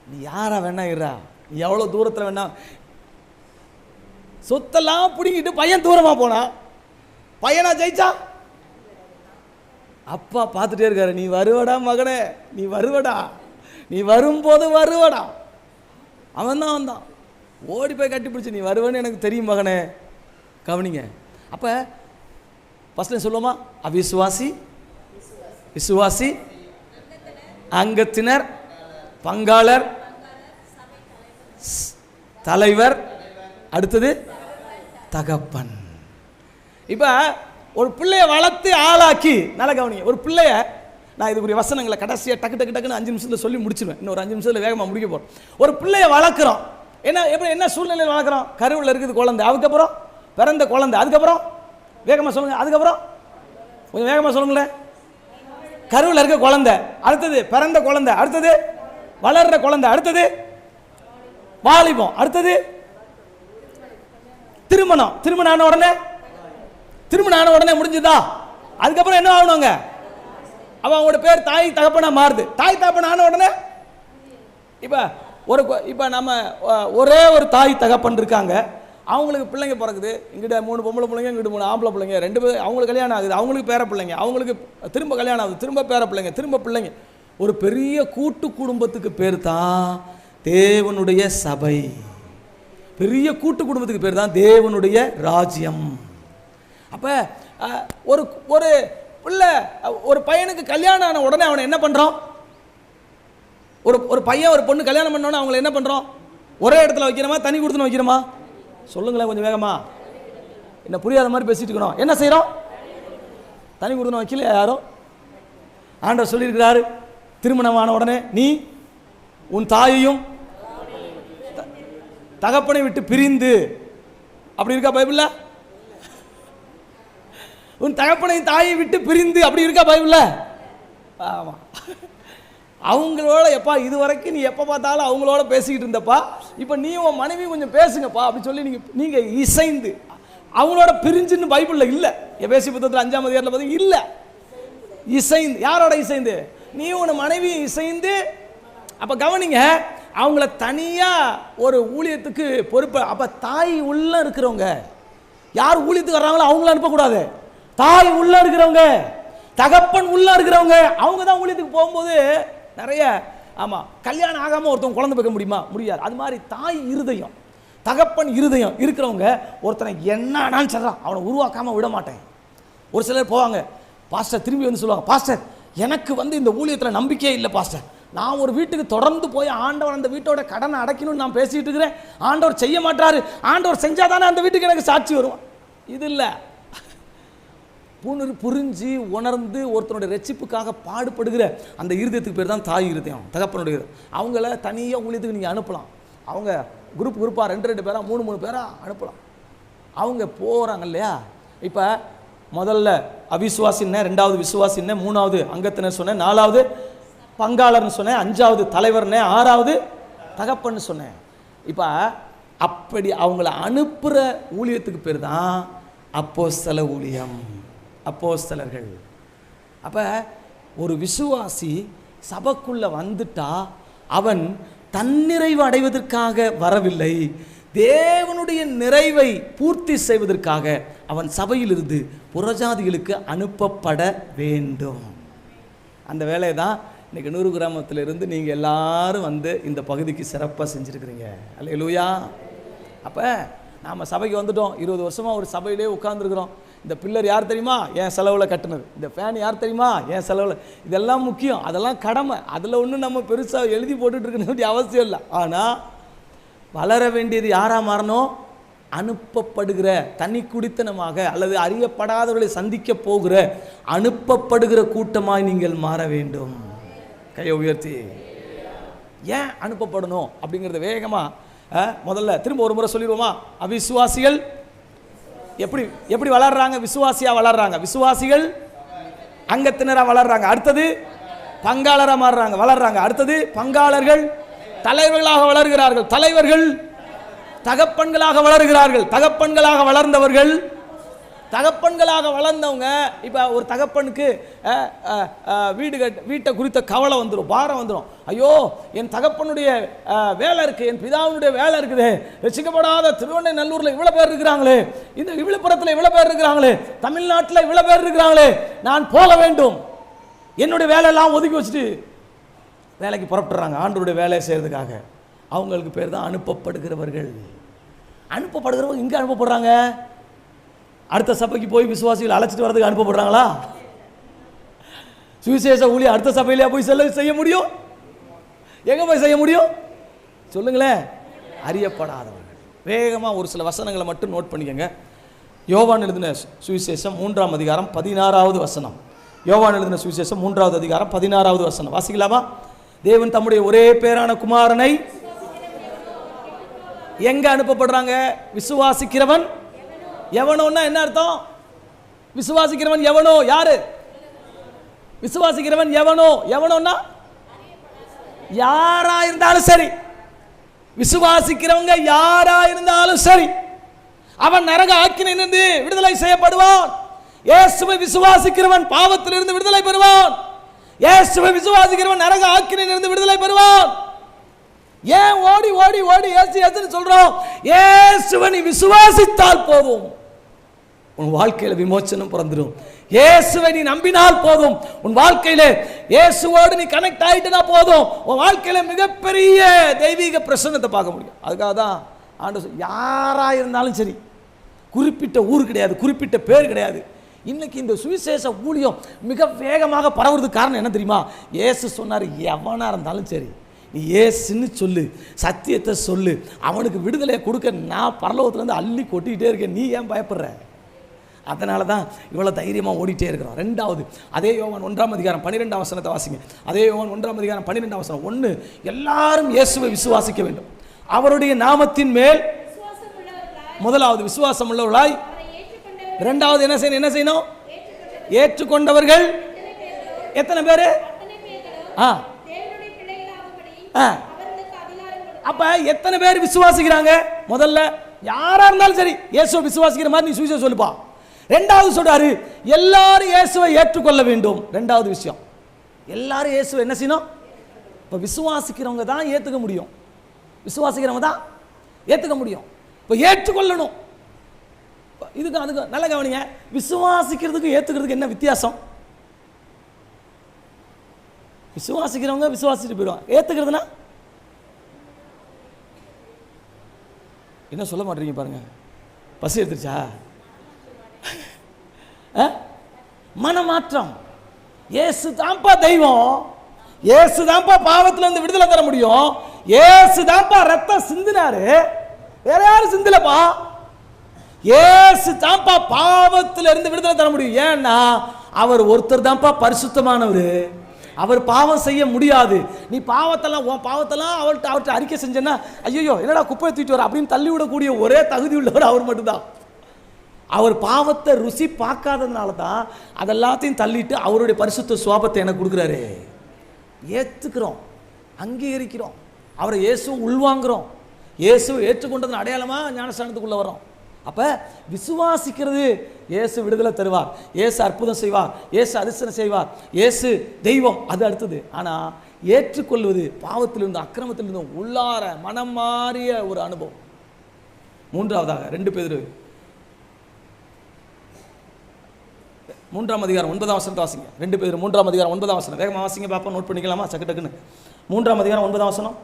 நீ யாரா வேணா இருறா, நீ எவ்வளோ தூரத்தில் வேணா, சொத்தெல்லாம் பிடிங்கிட்டு பையன் தூரமா போனா பையனா ஜெயிச்சா? அப்பா பார்த்துட்டே இருக்காரு, நீ வருவடா மகனே, நீ வருவடா, நீ வரும்போது வருவடா. அவன் தான் வந்தான், ஓடி போய் கட்டி பிடிச்சி, நீ வருவேன்னு எனக்கு தெரியும் மகனே. கவனிங்க, அப்போ ஃபர்ஸ்ட் சொல்லுவோமா, அவிசுவாசி, விசுவாசி, அங்கத்தினர், பங்காளர், தலைவர், அடுத்தது தகப்பன். இப்போ ஒரு பிள்ளைய வளர்த்து ஆளாக்கி, நல்லா கவனிங்க, ஒரு பிள்ளைய, நான் இதுக்குரிய வசனங்களை கடைசியாக டக்கு டக்கு டக்குன்னு 5 நிமிஷத்தில் சொல்லி முடிச்சிருவேன். இன்னும் ஒரு 5 நிமிஷத்தில் வேகமாக முடிக்க போகிறோம். ஒரு பிள்ளைய வளர்க்குறோம், என்ன சூழ்நிலையில் வளர்க்குறோம்? கருவில் இருக்குது குழந்தை, அதுக்கப்புறம் பிறந்த குழந்தை, அதுக்கப்புறம் வேகமாக சொல்லுங்கள், அதுக்கப்புறம் கொஞ்சம் வேகமாக சொல்லுங்களேன். கருவில் இருக்க குழந்தை, அடுத்தது பிறந்த குழந்தை, அடுத்தது வளர்ற குழந்தை, அடுத்தது வாலிபம், அடுத்தது திருமணம். திருமணம் ஆன உடனே முடிஞ்சுதா? அதுக்கப்புறம் என்ன ஆகணுங்க? அப்ப அவங்களோட பேர் தாய் தகப்பனா மாறுது. தாய் தகப்பன் ஆன உடனே இப்ப நம்ம ஒரே ஒரு தாய் தகப்பன் இருக்காங்க, அவங்களுக்கு பிள்ளைங்க பிறகுது. இங்கிட்ட 3 பொம்பளை பிள்ளைங்க, இங்கிட்ட 3 ஆம்பளை பிள்ளைங்க, 2 பேர் அவங்களுக்கு கல்யாணம் ஆகுது, அவங்களுக்கு பேர பிள்ளைங்க, அவங்களுக்கு திரும்ப கல்யாணம் ஆகுது, திரும்ப பேர பிள்ளைங்க, திரும்ப பிள்ளைங்க. ஒரு பெரிய கூட்டு குடும்பத்துக்கு பேர் தான் தேவனுடைய சபை. பெரிய கூட்டு குடும்பத்துக்கு பேர் தான் தேவனுடைய ராஜ்யம். அப்ப ஒரு ஒரு பிள்ளை, ஒரு பையனுக்கு கல்யாணம் ஆன உடனே அவனை என்ன பண்றோம்? ஒரு பையன் ஒரு பொண்ணு கல்யாணம் பண்ணோன்னு அவங்களை என்ன பண்றோம்? ஒரே இடத்துல வைக்கிறோமா, தனி கொடுத்து வைக்கிறோமா? சொல்லுங்களேன் கொஞ்சம் வேகமா, என்ன புரியாத மாதிரி பேசிட்டு இருக்கணும். என்ன செய்யறோம்? தனி கொடுத்து வைக்கல யாரும். ஆண்டவர் சொல்லியிருக்கிறாரு, திருமணமான உடனே நீ உன் தாயையும் தகப்பனை விட்டு பிரிந்து, அப்படி இருக்கா பைபிள்ல? உன் தகப்பனையும் தாயை விட்டு பிரிந்து, அப்படி இருக்கா பைபிள்ல? ஆமா. அவங்களோட எப்பா இதுவரைக்கும் நீ எப்போ பார்த்தாலும் அவங்களோட பேசிக்கிட்டு இருந்தப்பா, இப்போ நீ உன் மனைவி கொஞ்சம் பேசுங்கப்பா அப்படி சொல்லி நீங்க இசைந்து அவங்களோட பிரிஞ்சுன்னு பைபிளில் இல்லை. எபேசியர் புத்தகத்தில் 5ஆம் அதிகாரத்தில் பார்த்தீங்கன்னா இல்லை. இசைந்து, யாரோட இசைந்து? நீ உன் மனைவி இசைந்து. அப்போ கவனிங்க, அவங்கள தனியாக ஒரு ஊழியத்துக்கு பொறுப்பு. அப்போ தாய் உள்ள இருக்கிறவங்க, யார் ஊழியத்துக்கு வர்றாங்களோ அவங்கள அனுப்பக்கூடாது. தாய் உள்ள இருக்கிறவங்க, தகப்பன் உள்ள இருக்கிறவங்க, அவங்க தான் ஊழியத்துக்கு போகும்போது நிறைய. ஆமாம், கல்யாணம் ஆகாமல் ஒருத்தவங்க குழந்தை வைக்க முடியுமா? முடியாது. அது மாதிரி தாய் இருதயம், தகப்பன் இருதயம் இருக்கிறவங்க ஒருத்தனை என்னன்னு சொல்கிறான் அவனை உருவாக்காமல் விட மாட்டேன். ஒரு சிலர் போவாங்க, பாஸ்டர் திரும்பி வந்து சொல்லுவாங்க, பாஸ்டர் எனக்கு இந்த ஊழியத்தில் நம்பிக்கையே இல்லை பாஸ்டர், நான் ஒரு வீட்டுக்கு தொடர்ந்து போய் ஆண்டவர் அந்த வீட்டோட கடனை அடைக்கணும்னு நான் பேசிட்டு இருக்கிறேன், ஆண்டவர் செய்ய மாட்டாரு, ஆண்டவர் செஞ்சாதானே அந்த வீட்டுக்கு எனக்கு சாட்சி வரும். இது இல்லை. புரிஞ்சு உணர்ந்து ஒருத்தனுடைய ரட்சிப்புக்காக பாடுபடுகிற அந்த இருதயத்துக்கு பேர் தான் தாய் இருதயம், தகப்பனுடைய. அவங்கள தனியாக ஊழியத்துக்கு நீங்கள் அனுப்பலாம். அவங்க குரூப்பாக 2 பேரா 3 பேரா அனுப்பலாம். அவங்க போகிறாங்க இல்லையா? இப்போ முதல்ல அவிசுவாசின்னு, 2வது விசுவாசின்னு, 3வது அங்கத்தினர் சொன்னேன், 4வது பங்காளர்னு சொன்னேன், 5வது தலைவர்னு, 6வது தகப்பன்னு சொன்னேன். இப்போ அப்படி அவங்கள அனுப்புகிற ஊழியத்துக்கு பேர் தான் அப்போஸ்தல ஊழியம், அப்போஸ்தலர்கள். அப்போ ஒரு விசுவாசி சபைக்குள்ள வந்துட்டா அவன் தன்னிறைவு அடைவதற்காக வரவில்லை, தேவனுடைய நிறைவை பூர்த்தி செய்வதற்காக அவன் சபையிலிருந்து புறஜாதிகளுக்கு அனுப்பப்பட வேண்டும். அந்த வேலையை தான் இன்னைக்கு 100 கிராமத்திலிருந்து நீங்கள் எல்லாரும் இந்த பகுதிக்கு சிறப்பாக செஞ்சுருக்கிறீங்க. அல்லேலூயா. அப்போ நாம் சபைக்கு வந்துட்டோம், 20 வருஷமாக ஒரு சபையிலே உட்கார்ந்துருக்குறோம். இந்த பில்லர் யார் தெரியுமா? என் செலவில் கட்டுனது. இந்த ஃபேன் யார் தெரியுமா? என் செலவில். இதெல்லாம் முக்கியம், அதெல்லாம் கடமை. அதில் ஒன்றும் நம்ம பெருசாக எழுதி போட்டுட்டு இருக்க வேண்டிய அவசியம் இல்லை. ஆனால் வளர வேண்டியது யாராக மாறணும்? அனுப்பப்படுகிற, தனி குடித்தனமாக அல்லது அறியப்படாதவர்களை சந்திக்க போகிற அனுப்பப்படுகிற கூட்டமாய் நீங்கள் மாற வேண்டும். கையை உயர்த்தி. ஏன் அனுப்பப்படணும் அப்படிங்கிறத வேகமாக முதல்ல திரும்ப ஒரு முறை சொல்லிடுவோமா? அவிசுவாசிகள் எப்படி வளர்றாங்க? விசுவாசியா வளர்றாங்க. விசுவாசிகள் அங்கத்தினரா வளர்றாங்க. அடுத்தது பங்காளரா வளர்றாங்க. அடுத்தது பங்காளர்கள் தலைவர்களாக வளர்கிறார்கள். தலைவர்கள் தகப்பன்களாக வளர்கிறார்கள். தகப்பன்களாக வளர்ந்தவர்கள், தகப்பன்களாக வளர்ந்தவங்க. இப்போ ஒரு தகப்பனுக்கு வீட்டை குறித்த கவலை வந்துடும், பாரம் வந்துடும். ஐயோ, என் தகப்பனுடைய வேலை இருக்குது, என் பிதாவுடைய வேலை இருக்குது, ரசிக்கப்படாத திருவண்ணநல்லூரில் இவ்வளோ பேர் இருக்கிறாங்களே, இந்த விழுப்புரத்தில் இவ்வளோ பேர் இருக்கிறாங்களே, தமிழ்நாட்டில் இவ்வளோ பேர் இருக்கிறாங்களே, நான் போக வேண்டும். என்னுடைய வேலையெல்லாம் ஒதுக்கி வச்சுட்டு வேலைக்கு புறப்படுறாங்க ஆண்டவருடைய வேலையை செய்கிறதுக்காக. அவங்களுக்கு பேர் தான் அனுப்பப்படுகிறவர்கள். அனுப்பப்படுகிறவங்க இங்கே அனுப்பப்படுறாங்க. அடுத்த சபைக்கு போய் விசுவாசிகள் அழைச்சிட்டு வரதுக்கு அனுப்பப்படுறாங்களா? சுவிசேஷ ஊழியம் அடுத்த சபையிலேயே போய் செய்ய முடியும்? எங்கே போய் செய்ய முடியும் சொல்லுங்களேன்? அறியப்படாதவர்கள். வேகமாக ஒரு சில வசனங்களை மட்டும் நோட் பண்ணிக்கங்க. யோவான் எழுதின சுவிசேஷம் 3ஆம் அதிகாரம் 16வது வசனம். யோவான் எழுதின சுவிசேஷம் 3வது அதிகாரம் 16வது வசனம் வாசிக்கலாமா? தேவன் தம்முடைய ஒரே பேரான குமாரனை எங்க அனுப்பப்படுறாங்க? விசுவாசிக்கிறவன் எவனோன்னா என்ன அர்த்தம்? விசுவாசிக்கிறவன் எவனோ யாரு? விசுவாசிக்கிறவன் எவனோ, எவனோன்னா யாரா இருந்தாலும் சரி, விசுவாசிக்கிறவங்க யாரா இருந்தாலும் சரி, அவன் நரக ஆக்கினையிலிருந்து விடுதலை செய்யப்படுவான். இயேசுவை விசுவாசிக்கிறவன் பாவத்திலிருந்து விடுதலை பெறுவான். இயேசுவை விசுவாசிக்கிறவன் நரக ஆக்கினையிலிருந்து விடுதலை பெறுவான். ஏன் ஓடி ஓடி ஓடி இயேசு இயேசுன்னு சொல்றோம்? இயேசுவை நீ விசுவாசித்தால் போதும், உன் வாழ்க்கையில விமோச்சனம் பிறந்துடும். இயேசுவை நீ நம்பினால் போதும், உன் வாழ்க்கையில இயேசுவோடு நீ கனெக்ட் ஆயிட்டா போதும், உன் வாழ்க்கையில மிகப்பெரிய தெய்வீக பிரசன்னத்தை பார்க்க முடியும். அதுக்காக தான் ஆண்டவர் யாரா இருந்தாலும் சரி, குறிப்பிட்ட ஊர் கிடையாது, குறிப்பிட்ட பேர் கிடையாது. இன்னைக்கு இந்த சுவிசேஷ ஊழியம் மிக வேகமாக பரவுறதுக்கு காரணம் என்ன தெரியுமா? இயேசு சொன்னார், எவனா இருந்தாலும் சரி நீ இயேசுன்னு சொல்லு, சத்தியத்தை சொல்லு, அவனுக்கு விடுதலையை கொடுக்க நான் பரலோகத்துலேருந்து அள்ளி கொட்டிக்கிட்டே இருக்கேன், நீ ஏன் பயப்படுற? அதனால தான் இவ்வளோ தைரியமாக ஓடிட்டே இருக்கிறோம். ரெண்டாவது, அதே யோவான் 1ஆம் அதிகாரம் 12ஆம் வசனத்தை வாசிங்க. அதே யோவான் 1ஆம் அதிகாரம் 12ஆம் வசனம். 1, எல்லாரும் இயேசுவை விசுவாசிக்க வேண்டும், அவருடைய நாமத்தின் மேல் முதலாவது விசுவாசம் உள்ளவர்களாய், இரண்டாவது என்ன செய்யணும்? ஏற்றுக்கொண்டவர்கள் எத்தனை பேரு? அப்ப எத்தனை பேர் விசுவாசிக்கிறாங்க? முதல்ல யாரா இருந்தாலும் சரி இயேசுவை விசுவாசிக்கிற மாதிரி நீ சுவிசேஷம் சொல்லுப்பா. ரெண்டாவது சொல்றாரு, எல்லாரும் இயேசுவை ஏற்றுக்கொள்ள வேண்டும். ரெண்டாவது விஷயம், எல்லாரும் இயேசுவை என்ன செய்யணும்? இப்ப விசுவாசிக்கிறவங்க தான் ஏத்துக்க முடியும், விசுவாசிக்கிறவங்க தான் ஏத்துக்க முடியும். இப்ப ஏற்றுக்கொள்ளணும். இதுக்கு அதுக்கு நல்ல கவனிங்க. விசுவாசிக்கிறதுக்கு ஏத்துக்கிறதுக்கு என்ன வித்தியாசம்? விசுவாசிக்கிறவங்க விசுவாசிட்டு போயிடுவாங்க, ஏத்துக்கிறதுனா என்ன சொல்ல மாட்டீங்க பாருங்க. பசி எடுத்துருச்சா? மனமாற்றம். இயேசு தான்ப்பா தெய்வம், இயேசு தான்ப்பா பாவத்துல இருந்து விடுதலை தர முடியும், இயேசு தான்ப்பா ரத்தம் சிந்தினாரு, வேற யாரும் சிந்தலப்பா. இயேசு தான்ப்பா பாவத்துல இருந்து விடுதலை தர முடியும். ஏன்னா அவர் ஒருத்தர் தான்ப்பா பரிசுத்தமானவர், அவர் பாவம் செய்ய முடியாது. நீ பாவத்தெல்லாம் அவர்கிட்ட அறிக்கை செஞ்சேன்னா, ஐயோ என்னடா குப்பையை தூக்கிட்டு வர அப்படின்னு தள்ளி விடக்கூடிய ஒரே தகுதி உள்ளவர் அவர் மட்டும்தான். அவர் பாவத்தை ருசி பார்க்காததுனால தான் அதெல்லாத்தையும் தள்ளிட்டு அவருடைய பரிசுத்த சுவாபத்தை எனக்கு கொடுக்குறாரு. ஏற்றுக்கிறோம், அங்கீகரிக்கிறோம், அவரை இயேசு உள்வாங்குறோம், இயேசுவை ஏற்றுக்கொண்டதன் அடையாளமாக ஞானஸ்தானத்துக்குள்ளே வரோம். அப்போ விசுவாசிக்கிறது, இயேசு விடுதலை தருவார், இயேசு அற்புதம் செய்வார், இயேசு அதிசயம் செய்வார், இயேசு தெய்வம், அது அடுத்தது. ஆனால் ஏற்றுக்கொள்வது பாவத்திலிருந்து அக்கிரமத்திலிருந்து உள்ளார மனம் மாறிய ஒரு அனுபவம். மூன்றாவதாக 2 பேதுரு 3ஆம் அதிகாரம் 9ஆம் வசனத்தை வாசிங்க. 2 பேதுரு 3ஆம் அதிகாரம் 9ஆம் வசனம். வேகமாக வாசிங்க பாப்பா, நோட் பண்ணிக்கலாமா? சக்கு டக்குன்னு 3ஆம் அதிகாரம் 9ஆம் வசனம்.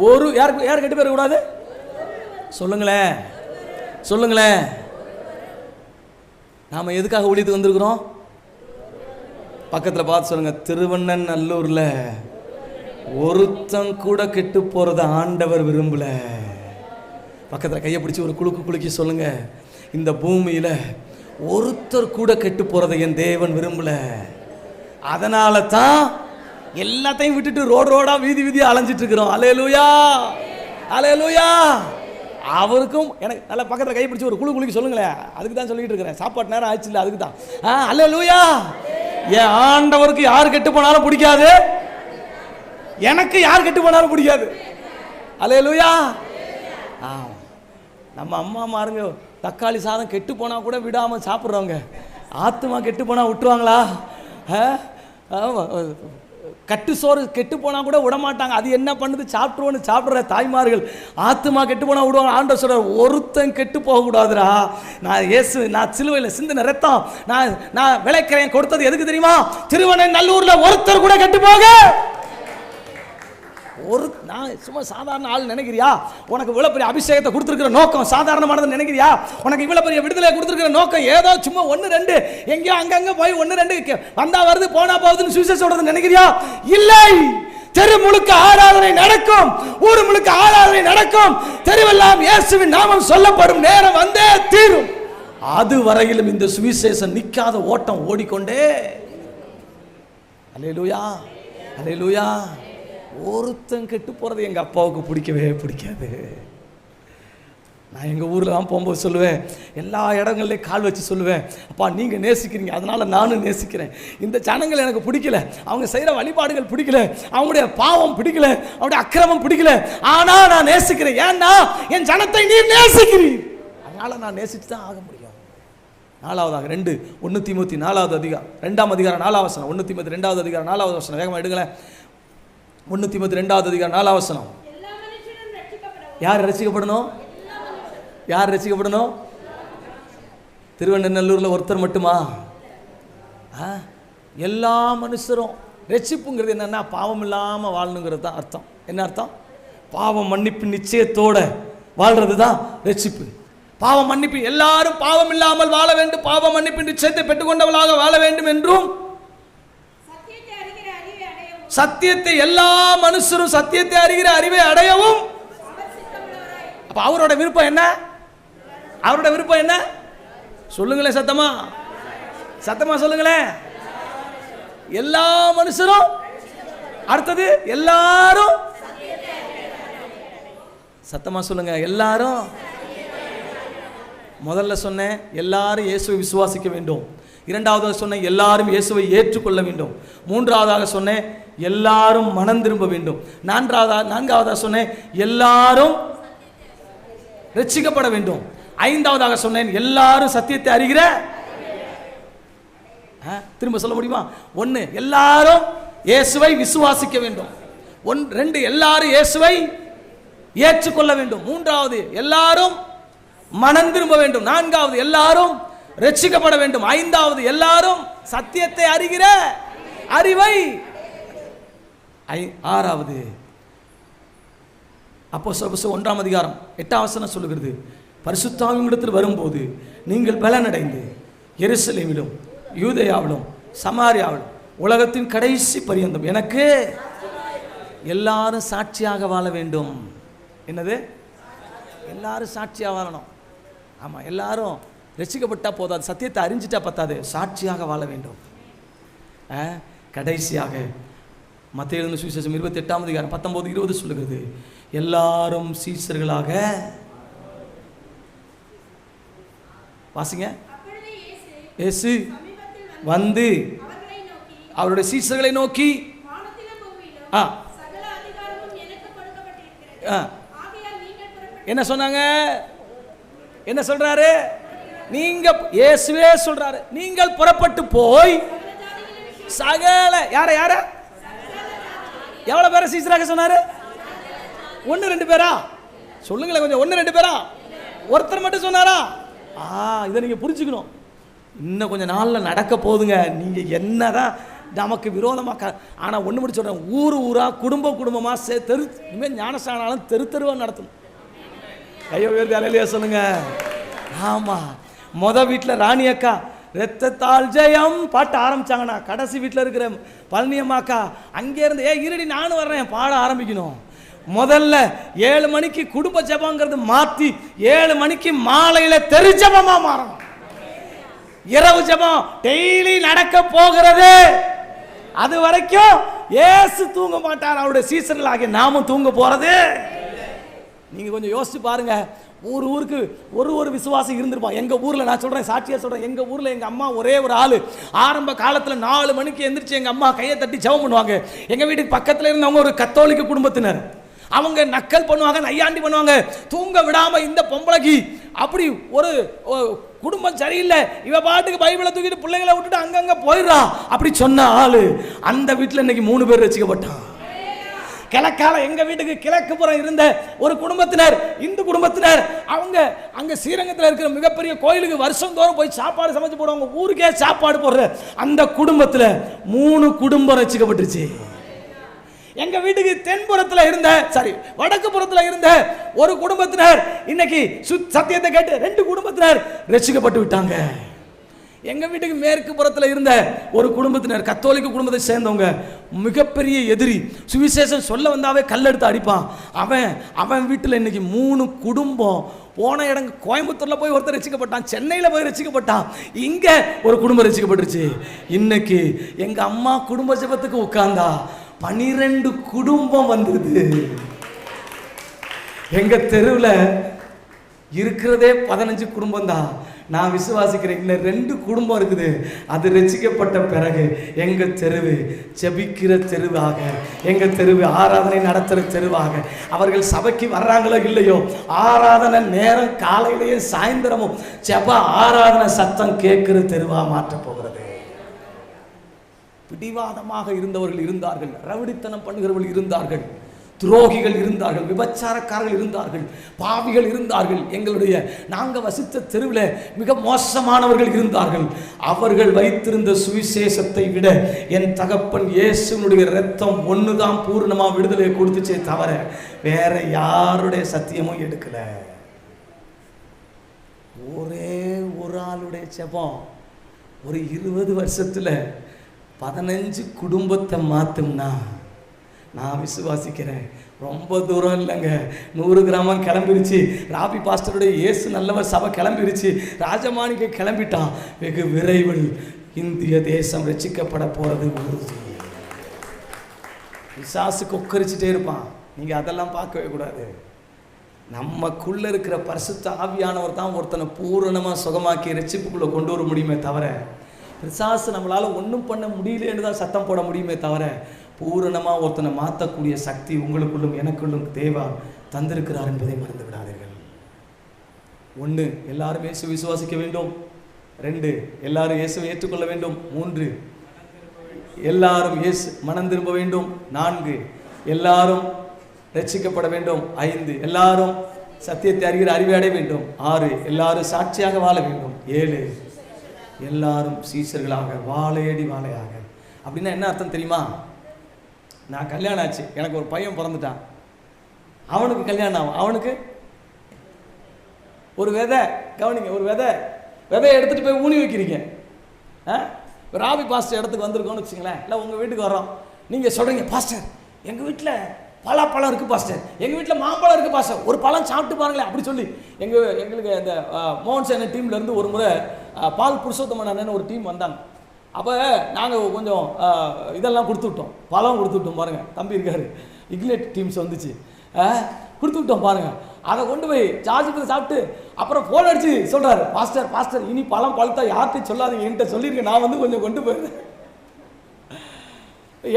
ஒரு யார் கெட்டு போயிட கூடாது? சொல்லுங்களேன், சொல்லுங்களேன். நாம எதுக்காக ஊழியத்துக்கு வந்திருக்கிறோம்? பக்கத்தில் பார்த்து சொல்லுங்க, திருவண்ணநல்லூர்ல ஒருத்தன் கூட கெட்டு போறத ஆண்டவர் விரும்பல. பக்கத்தில் கையை பிடிச்சி ஒரு குலுக்கி சொல்லுங்க, இந்த பூமியில ஒருத்தர் கூட கெட்டு போறதை என் தேவன் விரும்பல. அதனால தான் எல்லாத்தையும் விட்டுட்டு ரோடா வீதி வீதியா அலைஞ்சிட்டு இருக்கிறோம். அல்லேலூயா, அல்லேலூயா. அவருக்கும் எனக்கு நல்ல பக்கத்தில் கை பிடிச்சி ஒரு குளிக்க சொல்லுங்களேன். அதுக்கு தான் சொல்லிட்டு இருக்கிறேன். சாப்பாட்டு நேரம் ஆச்சு இல்லை, அதுக்கு தான். அல்லேலூயா. என் ஆண்டவருக்கு யார் கெட்டு போனாலும் பிடிக்காது, எனக்கு யார் கெட்டு போனாலும் பிடிக்காது. அல்லேலூயா. நம்ம அம்மா மாருங்க தக்காளி சாதம் கெட்டு போனா கூட விடாமல் சாப்பிட்றவங்க, ஆத்துமா கெட்டு போனால் விட்டுருவாங்களா? கட்டு சோறு கெட்டு போனால் கூட விட மாட்டாங்க. அது என்ன பண்ணுது, சாப்பிட்ருவோன்னு சாப்பிட்ற தாய்மார்கள் ஆத்துமா கெட்டு போனால் விடுவாங்க. ஆண்டவர் சொல்றார், ஒருத்தன் கெட்டு போகக்கூடாதுரா. நான் சிலுவையில் சிந்தின ரத்தம் நான் விளைக்கிறேன் கொடுத்தது எதுக்கு தெரியுமா? திருவண்ணூர்ல ஒருத்தர் கூட கெட்டு போக. நான் சும்மா சாதாரண ஆள் நினைக்கிறியா? உனக்கு இவ்வளவு பெரிய அபிஷேகத்தை கொடுத்துருக்கிற நோக்கம் சாதாரணமானது நினைக்கிறியா? உனக்கு இவ்வளவு பெரிய விடுதலை கொடுத்துருக்கிற நோக்கம் ஏதோ சும்மா 1-2 எங்கேயோ அங்கங்க போய் 1-2 வந்தா வருது போனா போகுதுன்னு சுவிசேஷம் சொல்றது நினைக்கிறியா? இல்லை. தெரு முழுக்க ஆராதனை நடக்கும், ஊர் முழுக்க ஆராதனை நடக்கும், தெருவெல்லாம் இயேசுவின் நாமம் சொல்லப்படும் நேரம் வந்தே தீரும். அது வரையிலும் இந்த சுவிசேஷம் நிக்காத ஓட்டம் ஓடிக்கொண்டே. அல்லேலூயா, அல்லேலூயா. ஒருத்தன் கெட்டு போறது எங்க அப்பாவுக்கு பிடிக்கவே பிடிக்காது. நான் எங்க ஊர்ல தான் போகும்போது சொல்லுவேன், எல்லா இடங்கள்லையும் கால் வச்சு சொல்லுவேன், அப்பா நீங்க நேசிக்கிறீங்க அதனால நானும் நேசிக்கிறேன். இந்த ஜனங்கள் எனக்கு பிடிக்கல, அவங்க செய்யற வழிபாடுகள் பிடிக்கல, அவங்களுடைய பாவம் பிடிக்கல, அவங்களுடைய அக்கிரமம் பிடிக்கல, ஆனா நான் நேசிக்கிறேன். ஏன்னா என் ஜனத்தை நீர் நேசிக்கிறீர், அதனால நான் நேசிச்சு தான் ஆக முடியும். 4வது 1 தீமோத்தி 4வது அதிகாரம் 2ஆம் அதிகாரம் 4ஆம் வசனம். 1 தீமோத்தி 2வது அதிகாரம் 4வது வசனம். வேகமா எடுங்களேன். 1 தீமோத்தி 2வது அதிகாரம் 4ஆம் வசனம். யார் ரட்சிக்கப்படணும்? யார் ரட்சிக்கப்படணும்? திருவண்ணூர்ல ஒருத்தர் மட்டுமா? எல்லா மனுஷரும். ரட்சிப்புங்கிறது என்னன்னா பாவம் இல்லாம வாழணுங்கிறது தான் அர்த்தம். என்ன அர்த்தம்? பாவம் மன்னிப்பு நிச்சயத்தோட வாழ்றது தான் ரட்சிப்பு. பாவம் மன்னிப்பு, எல்லாரும் பாவம் இல்லாமல் வாழ வேண்டும், பாவ மன்னிப்பு நிச்சயத்தை பெற்றுக்கொண்டவளாக வாழ வேண்டும் என்றும், சத்தியத்தை எல்லா மனுஷரும் சத்தியத்தை அறிகிற அறிவை அடையவும். அப்ப அவரோட விருப்பம் என்ன? அவரோட விருப்பம் என்ன? சொல்லுங்களேன், சத்தமா சத்தமா சொல்லுங்களேன். எல்லா மனுஷரும். அடுத்தது எல்லாரும். சத்தமா சொல்லுங்க, எல்லாரும். முதல்ல சொன்னேன் எல்லாரும் இயேசுவை விசுவாசிக்க வேண்டும். 2வது சொன்னேன் எல்லாரும் இயேசுவை ஏற்றுக்கொள்ள வேண்டும். 3வது சொன்னேன் எல்லாரும் மனம் திரும்ப வேண்டும். 4வது சொன்னேன் எல்லாரும் ரட்சிக்கப்பட வேண்டும். 5வது சொன்னேன் எல்லாரும் சத்தியத்தை அறிகிற. திரும்ப சொல்ல முடியுமா? 1 எல்லாரும் இயேசுவை விசுவாசிக்க வேண்டும். 2 எல்லாரும் இயேசுவை ஏற்றுக்கொள்ள வேண்டும். 3வது எல்லாரும் மனம் திரும்ப வேண்டும். 4வது எல்லாரும் ரட்சிக்கப்பட வேண்டும். 5வது எல்லாரும் சத்தியத்தை அறிகிற அறிவை. 6வது அப்போஸ்தலர் 1ஆம் அதிகாரம் 8ஆம் வசனம் சொல்லுகிறது, பரிசுத்த ஆவியினிடத்தில் வரும்போது நீங்கள் பலனடைந்து எருசலேமிலும் யூதேயாவிலும் சமாரியாவிலும் உலகத்தின் கடைசி பரியந்தம் எனக்கு எல்லாரும் சாட்சியாக வாழ வேண்டும். என்னது? எல்லாரும் சாட்சியாக வாழணும். ஆமா, எல்லாரும் ரட்சிக்கப்பட்டா போதாது, சத்தியத்தை அறிஞ்சிட்டா பத்தாது, சாட்சியாக வாழ வேண்டும். கடைசியாக மத்தேயு எழுதின சுவிசேஷம் 28ஆம் அதிகாரம் 19-20 சொல்லுகிறது, எல்லாரும் சீஷர்களாக. வாசிங்க. இயேசு வந்து அவருடைய சீஷர்களை நோக்கி என்ன சொன்னாங்க? என்ன சொல்றாரு? நீங்க இயேசுவே சொல்றாரு, நீங்கள் புறப்பட்டு போய் சகல யார எவ்வளவு பேரை சீஷராக சொன்னாரு? 1-2 பேரா? சொல்லுங்களேன் கொஞ்சம். 1-2 பேரா? ஒருத்தர் மட்டும் சொன்னாரா? இதை நீங்க புரிஞ்சுக்கணும். இன்னும் கொஞ்சம் நாள்ல நடக்க போதுங்க. நீங்க என்னதான் நமக்கு விரோதமாக, ஆனா ஒண்ணு மட்டும் சொல்றேன், ஊரா குடும்பமா தெரு இனிமேல் ஞானஸ்தானம் தெருவா நடத்தணும். கையை உயர்த்தி அல்லேலூயா சொல்லுங்க. ஆமா, வீட்டில் ராணி அக்கா ரத்தத்தால் ஜெயம் பாட்ட ஆரம்பிச்சாங்கண்ணா, கடைசி வீட்டில் இருக்கிற பழனியம்மாக்கா அங்கே இருந்து இருடி நானும் வர்றேன் பாட ஆரம்பிக்கணும். முதல்ல 7 மணிக்கு குடும்ப ஜபங்கிறது மாற்றி 7 மணிக்கு மாலையில தெரு ஜபமா மாறணும். இரவு ஜபம் டெய்லி நடக்க போகிறது. அது வரைக்கும் இயேசு தூங்க மாட்டார், அவருடைய சீசர்களாகிய நாமும் தூங்க போறது. நீங்க கொஞ்சம் யோசிச்சு பாருங்க. ஊருக்கு ஒரு விசுவாசி இருந்திருப்பான். எங்கள் ஊரில் நான் சொல்கிறேன், சாட்சியாக சொல்கிறேன், எங்கள் ஊரில் எங்கள் அம்மா ஒரே ஒரு ஆள். ஆரம்ப காலத்தில் 4 மணிக்கு எந்திரிச்சு எங்கள் அம்மா கையை தட்டி ஜெபம் பண்ணுவாங்க. எங்கள் வீட்டுக்கு பக்கத்தில் இருந்தவங்க ஒரு கத்தோலிக்க குடும்பத்தினர். அவங்க நக்கல் பண்ணுவாங்க, நையாண்டி பண்ணுவாங்க, தூங்க விடாமல் இந்த பொம்பளைக்கு அப்படி ஒரு குடும்பம் சரியில்லை, இவ பாட்டுக்கு பைபிளை தூக்கிட்டு பிள்ளைங்களை விட்டுட்டு அங்கங்கே போயிடுறா அப்படி சொன்ன ஆள் அந்த வீட்டில் இன்னைக்கு 3 பேர் ரட்சிக்கப்பட்டான். கிழக்கால எங்க வீட்டுக்கு கிழக்கு புறம் இருந்த ஒரு குடும்பத்தினர், இந்து குடும்பத்தினர், அவங்க அங்க ஸ்ரீரங்கத்தில் இருக்கிற மிகப்பெரிய கோயிலுக்கு வருஷம் தோறும் போய் சாப்பாடு சமைச்சு போடுவாங்க, ஊருக்கே சாப்பாடு போடுற அந்த குடும்பத்தில் 3 குடும்பம் ரட்சிக்கப்பட்டுருச்சு. எங்க வீட்டுக்கு தென்புறத்தில் இருந்த வடக்கு புறத்தில் இருந்த ஒரு குடும்பத்தினர் இன்னைக்கு சத்தியத்தை கேட்டு 2 குடும்பத்தினர் ரட்சிக்கப்பட்டு விட்டாங்க. எங்க வீட்டுக்கு மேற்கு புறத்தில் இருந்த ஒரு குடும்பத்தினர், கத்தோலிக்க குடும்பத்தை சேர்ந்தவங்க, மிகப்பெரிய எதிரி, சுவிசேஷம் சொல்ல வந்தாவே கல்லெடுத்து அடிப்பான். அவன் வீட்டில் இன்னைக்கு 3 குடும்பம். போன இடம் கோயம்புத்தூர்ல போய் ஒருத்தர் ரசிக்கப்பட்டான், சென்னையில் போய் ரசிக்கப்பட்டான், இங்க ஒரு குடும்பம் ரசிக்கப்பட்டுருச்சு. இன்னைக்கு எங்க அம்மா குடும்ப ஜெபத்துக்கு உட்கார்ந்தா 12 குடும்பம் வந்துருது. எங்க தெருவில் இருக்கிறதே 15 குடும்பம் தான். நான் விசுவாசிக்கிறேன், இன்னும் 2 குடும்பம் இருக்குது. அது ரட்சிக்கப்பட்ட பிறகு எங்க தெருவு ஜெபிக்கிற தெருவாக, எங்க தெருவு ஆராதனை நடத்துகிற தெருவாக, அவர்கள் சபைக்கு வர்றாங்களோ இல்லையோ, ஆராதனை நேரம் காலையிலேயே சாயந்தரமும் ஜெப ஆராதனை சத்தம் கேட்கிற தெருவாக மாற்றப் போகிறது. பிடிவாதமாக இருந்தவர்கள் இருந்தார்கள், ரவுடித்தனம் பண்ணுகிறவர்கள் இருந்தார்கள், துரோகிகள் இருந்தார்கள், விபச்சாரக்காரர்கள் இருந்தார்கள், பாவிகள் இருந்தார்கள். நாங்கள் வசித்த தெருவில் மிக மோசமானவர்கள் இருந்தார்கள். அவர்கள் வைத்திருந்த சுவிசேஷத்தை விட என் தகப்பன் இயேசுனுடைய இரத்தம் ஒண்ணுதான் பூர்ணமாக விடுதலையை கொடுத்துச்சே தவிர வேற யாருடைய சத்தியமும் எடுக்கல. ஒரே ஒரு ஆளுடைய ஜெபம் ஒரு 20 வருஷத்துல 15 குடும்பத்தை மாத்தும்னா நான் விசுவாசிக்கிறேன். ரொம்ப தூரம் இல்லைங்க, 100 கிராமம் கிளம்பிருச்சு. ராபி பாஸ்டருடைய இயேசு நல்லவர் சபை கிளம்பிருச்சு, ராஜமாணிக்க கிளம்பிட்டான். வெகு விரைவில் இந்திய தேசம் ரட்சிக்கப்பட போறது உறுதி. பிசாசு கொக்கரிச்சுட்டே இருப்பான், நீங்க அதெல்லாம் பார்க்கவே கூடாது. நமக்குள்ள இருக்கிற பரிசுத்த ஆவியானவர் தான் ஒருத்தனை பூரணமா சுகமாக்கி ரட்சிப்புக்குள்ள கொண்டு வர முடியுமே தவிர, பிசாசு நம்மளால ஒன்றும் பண்ண முடியலன்னு தான் சத்தம் போட முடியுமே தவிர, பூரணமாக ஒருத்தனை மாற்றக்கூடிய சக்தி உங்களுக்குள்ளும் எனக்குள்ளும் தேவா தந்திருக்கிறார் என்பதை மறந்து விடாதீர்கள். 1, எல்லாரும் இயேசு விசுவாசிக்க வேண்டும். 2, எல்லாரும் இயேசுவை ஏற்றுக்கொள்ள வேண்டும். 3, எல்லாரும் இயேசு மனம் திரும்ப வேண்டும். 4, எல்லாரும் ரட்சிக்கப்பட வேண்டும். 5, எல்லாரும் சத்தியத்தை அறிகிற அறிவை அடைய வேண்டும். 6, எல்லாரும் சாட்சியாக வாழ வேண்டும். 7, எல்லாரும் சீசர்களாக வாழையடி வாழையாக. அப்படின்னா என்ன அர்த்தம் தெரியுமா? நான் கல்யாணம் ஆச்சு, எனக்கு ஒரு பையன் பிறந்துட்டான், அவனுக்கு கல்யாணம் ஆகும், அவனுக்கு ஒரு விதை, கவனிங்க, ஒரு விதையை எடுத்துகிட்டு போய் ஊனி வைக்கிறீங்க. ராபி பாஸ்டர் இடத்துக்கு வந்திருக்கோன்னு வச்சுங்களேன், இல்லை உங்கள் வீட்டுக்கு வர்றோம், நீங்கள் சொல்கிறீங்க, பாஸ்டர் எங்கள் வீட்டில் பலாப்பழம் இருக்குது பாஸ்டர், எங்கள் வீட்டில் மாம்பழம் இருக்குது பாஸ்டர், ஒரு பழம் சாப்பிட்டு பாருங்களேன் அப்படி சொல்லி எங்களுக்கு இந்த மோகன் சேன டீம்லேருந்து ஒரு முறை பால் புருஷோத்தமன் அண்ணன் ஒரு டீம் வந்தாங்க. அப்போ நாங்கள் கொஞ்சம் இதெல்லாம் கொடுத்துவிட்டோம், பழம் கொடுத்துவிட்டோம் பாருங்கள், தம்பி இருக்காரு, இக்லேட் டீம்ஸ் வந்துச்சு, கொடுத்துவிட்டோம் பாருங்கள். அதை கொண்டு போய் ஜார்ஜுக்கு சாப்பிட்டு அப்புறம் ஃபோன் அடிச்சு சொல்கிறாரு, பாஸ்டர் இனி பழம் பழுத்தா யார்கிட்டையும் சொல்லாதீங்க, என்கிட்ட சொல்லியிருக்கேன், நான் வந்து கொஞ்சம் கொண்டு போயிருந்தேன்.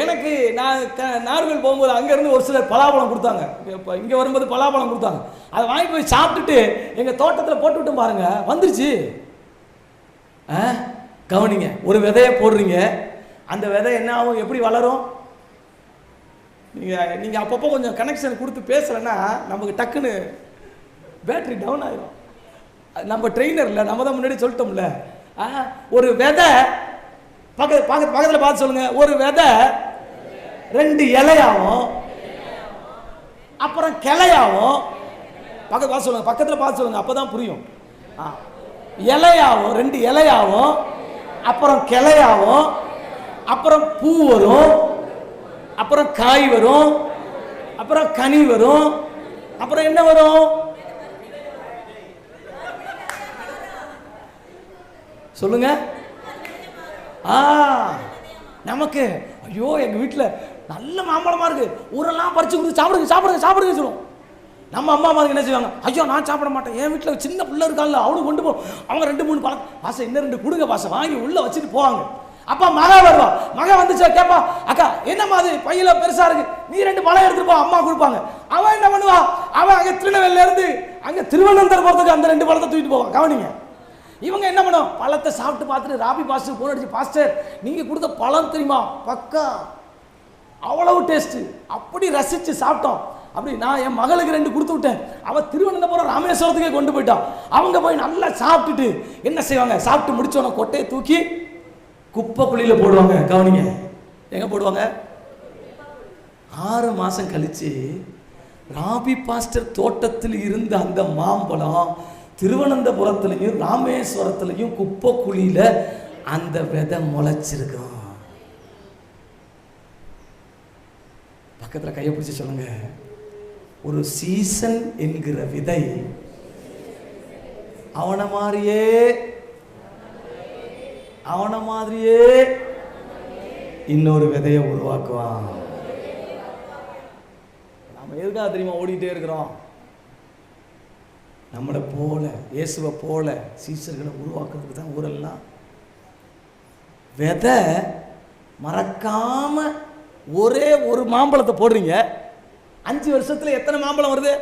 எனக்கு நான் நார்கோவில் போகும்போது அங்கேருந்து ஒரு சிலர் பலாப்பழம் கொடுத்தாங்க, இப்போ இங்கே வரும்போது பலாப்பழம் கொடுத்தாங்க, அதை வாங்கி போய் சாப்பிட்டுட்டு எங்கள் தோட்டத்தில் போட்டு விட்டோம் பாருங்கள், வந்துருச்சு. கவனிங்க, ஒரு விதையை போடுறீங்க, அந்த விதை என்ன ஆகும், எப்படி வளரும்? நீங்கள் அப்பப்போ கொஞ்சம் கனெக்ஷன் கொடுத்து பேசலைன்னா நமக்கு டக்குன்னு பேட்டரி டவுன் ஆகிடும். நம்ம ட்ரெயினர் இல்லை, நம்ம தான் முன்னாடி சொல்லிட்டோம்ல. ஒரு விதை பக்கத்தில் பார்த்து சொல்லுங்க, ஒரு விதை 2 இலையாகும், அப்புறம் கிளையாகும். பக்கத்தில் பார்த்து சொல்லுங்க, அப்பதான் புரியும். இலையாகும், 2 இலையாகும், அப்புறம் கிளையாகும், அப்புறம் பூ வரும், அப்புறம் காய் வரும், அப்புறம் கனி வரும், அப்புறம் என்ன வரும் சொல்லுங்க. நமக்கு ஐயோ எங்க வீட்டில் நல்ல மாம்பழமா இருக்கு, ஊரெல்லாம் பறிச்சு கொடுத்து சாப்பிடுங்க சொல்லுவோம். நம்ம அம்மா அம்மாவுக்கு என்ன செய்வாங்க, ஐயோ நான் சாப்பிட மாட்டேன், என் வீட்டில் சின்ன பிள்ளை இருக்காங்கல்ல அவனுக்கு கொண்டு போ, அவங்க 2-3 பழம் பாசை இன்னும் 2 கொடுங்க பாசை வாங்கி உள்ளே வச்சுட்டு போவாங்க. அப்பா மகா வருவா, மகா வந்துச்சா கேட்பா, அக்கா என்னம்மா அது பையில பெருசா இருக்கு, நீ 2 பழம் எடுத்துட்டு போ, அம்மா கொடுப்பாங்க. அவன் என்ன பண்ணுவா, அவன் அங்கே திருநெல்வேலியில இருந்து அங்கே திருவனந்தபுரம் போகிறதுக்கு அந்த 2 பழத்தை தூக்கிட்டு போவான். கவனிங்க, இவங்க என்ன பண்ணுவோம், பழத்தை சாப்பிட்டு பார்த்துட்டு ராபி பாஸ்டர் போன் அடிச்சு, பாஸ்டர் நீங்கள் கொடுத்த பழம் தெரியுமா பக்கா, அவ்வளவு டேஸ்ட்டு, அப்படி ரசித்து சாப்பிட்டோம். அப்படி நான் என் மகளுக்கு 2 கொடுத்து விட்டேன், அவள் திருவனந்தபுரம் ராமேஸ்வரத்துக்கே கொண்டு போயிட்டான். அவங்க போய் நல்லா சாப்பிட்டுட்டு என்ன செய்வாங்க, சாப்பிட்டு முடிச்சோன்னா கொட்டையை தூக்கி குப்பை குழியில் போடுவாங்க. கவனிங்க, எங்கே போடுவாங்க? 6 மாதம் கழித்து ராபி பாஸ்டர் தோட்டத்தில் இருந்த அந்த மாம்பழம் திருவனந்தபுரத்துலையும் ராமேஸ்வரத்துலையும் குப்பை குழியில் அந்த விதை முளைச்சிருக்கும். பக்கத்தில் கையை பிடிச்சி சொல்லுங்க, ஒரு சீசன் என்கிற விதை அவனை மாதிரியே இன்னொரு விதையை உருவாக்குவான். நாம எதுக்காக தெரியுமா ஓடிட்டே இருக்கிறோம்? நம்மளை போல இயேசுவை போல சீசர்களை உருவாக்குறதுக்கு தான். ஊரெல்லாம் விதை மறக்காம ஒரே ஒரு மாம்பழத்தை போடுறீங்க, 5 வருஷத்துல எத்தனை மாம்பழம் வருது?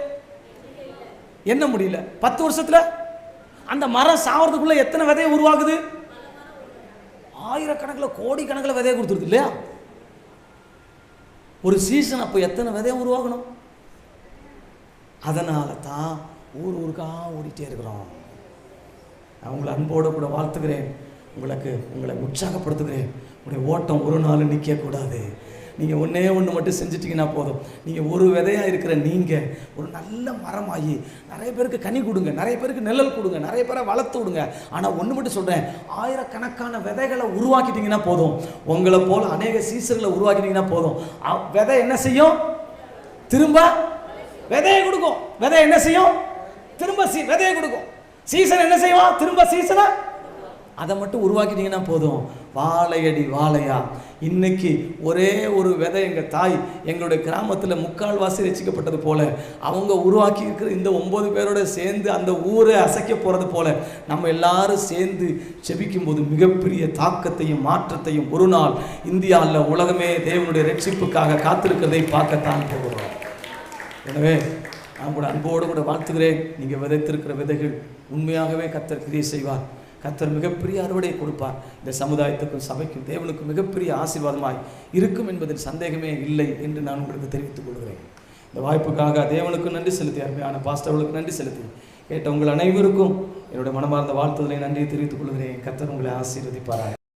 என்ன முடியல. 10 வருஷத்துல அந்த மரம் சாவறதுக்குள்ள எத்தனை விதையை உருவாக்குது? ஆயிரக்கணக்கில் கோடிக்கணக்கில் விதையை கொடுத்துருது இல்லையா? ஒரு சீசன் அப்போ எத்தனை விதையை உருவாக்கணும்? அதனால தான் ஊருக்காக ஓடிட்டே இருக்கிறோம். நான் உங்களை அன்போடு கூட வாழ்த்துக்கிறேன், உங்களை உற்சாகப்படுத்துகிறேன். உங்களுடைய ஓட்டம் ஒரு நாள் நிற்கக்கூடாது. நீங்கள் ஒன்றே ஒன்று மட்டும் செஞ்சிட்டிங்கன்னா போதும். நீங்கள் ஒரு விதையாக இருக்கிற நீங்கள் ஒரு நல்ல மரமாகி நிறைய பேருக்கு கனி கொடுங்க, நிறைய பேருக்கு நிழல் கொடுங்க, நிறைய பேரை வளர்த்து விடுங்க. ஆனால் ஒன்று மட்டும் சொல்கிறேன், ஆயிரக்கணக்கான விதைகளை உருவாக்கிட்டீங்கன்னா போதும். உங்களை போல் அநேக சீசர்களை உருவாக்கிட்டீங்கன்னா போதும். விதை என்ன செய்யும்? திரும்ப விதையை கொடுக்கும். விதை என்ன செய்யும்? திரும்ப விதையை கொடுக்கும். சீசன் என்ன செய்வோம்? திரும்ப சீசனை அதை மட்டும் உருவாக்கிட்டீங்கன்னா போதும். வாழையடி வாழையா. இன்னைக்கு ஒரே ஒரு விதை எங்கள் தாய் எங்களுடைய கிராமத்தில் 3/4 ரசிக்கப்பட்டது போல, அவங்க உருவாக்கி இருக்கிற இந்த 9 பேரோட சேர்ந்து அந்த ஊரை அசைக்க போகிறது போல நம்ம எல்லாரும் சேர்ந்து செபிக்கும் போது மிகப்பெரிய தாக்கத்தையும் மாற்றத்தையும் ஒரு நாள் இந்தியாவில் உலகமே தேவனுடைய ரட்சிப்புக்காக காத்திருக்கிறதை பார்க்கத்தான் போகிறோம். எனவே நான் கூட அன்போடு கூட வாழ்த்துகிறேன். நீங்கள் விதைத்திருக்கிற விதைகள் உண்மையாகவே கர்த்தர் கிரியை செய்வார். கர்த்தர் மிகப்பெரிய அறுவடை கொடுப்பார். இந்த சமுதாயத்துக்கும் சபைக்கும் தேவனுக்கும் மிகப்பெரிய ஆசீர்வாதமாய் இருக்கும் என்பதில் சந்தேகமே இல்லை என்று நான் உங்களுக்கு தெரிவித்துக் கொள்கிறேன். இந்த வாய்ப்புக்காக தேவனுக்கும் நன்றி செலுத்தி, அருமையான பாஸ்டர்களுக்கு நன்றி செலுத்தி கேட்ட உங்கள் அனைவருக்கும் என்னுடைய மனமார்ந்த வாழ்த்துதலை நன்றி தெரிவித்துக் கொள்கிறேன். கர்த்தர் உங்களை ஆசீர்வதிப்பாராக.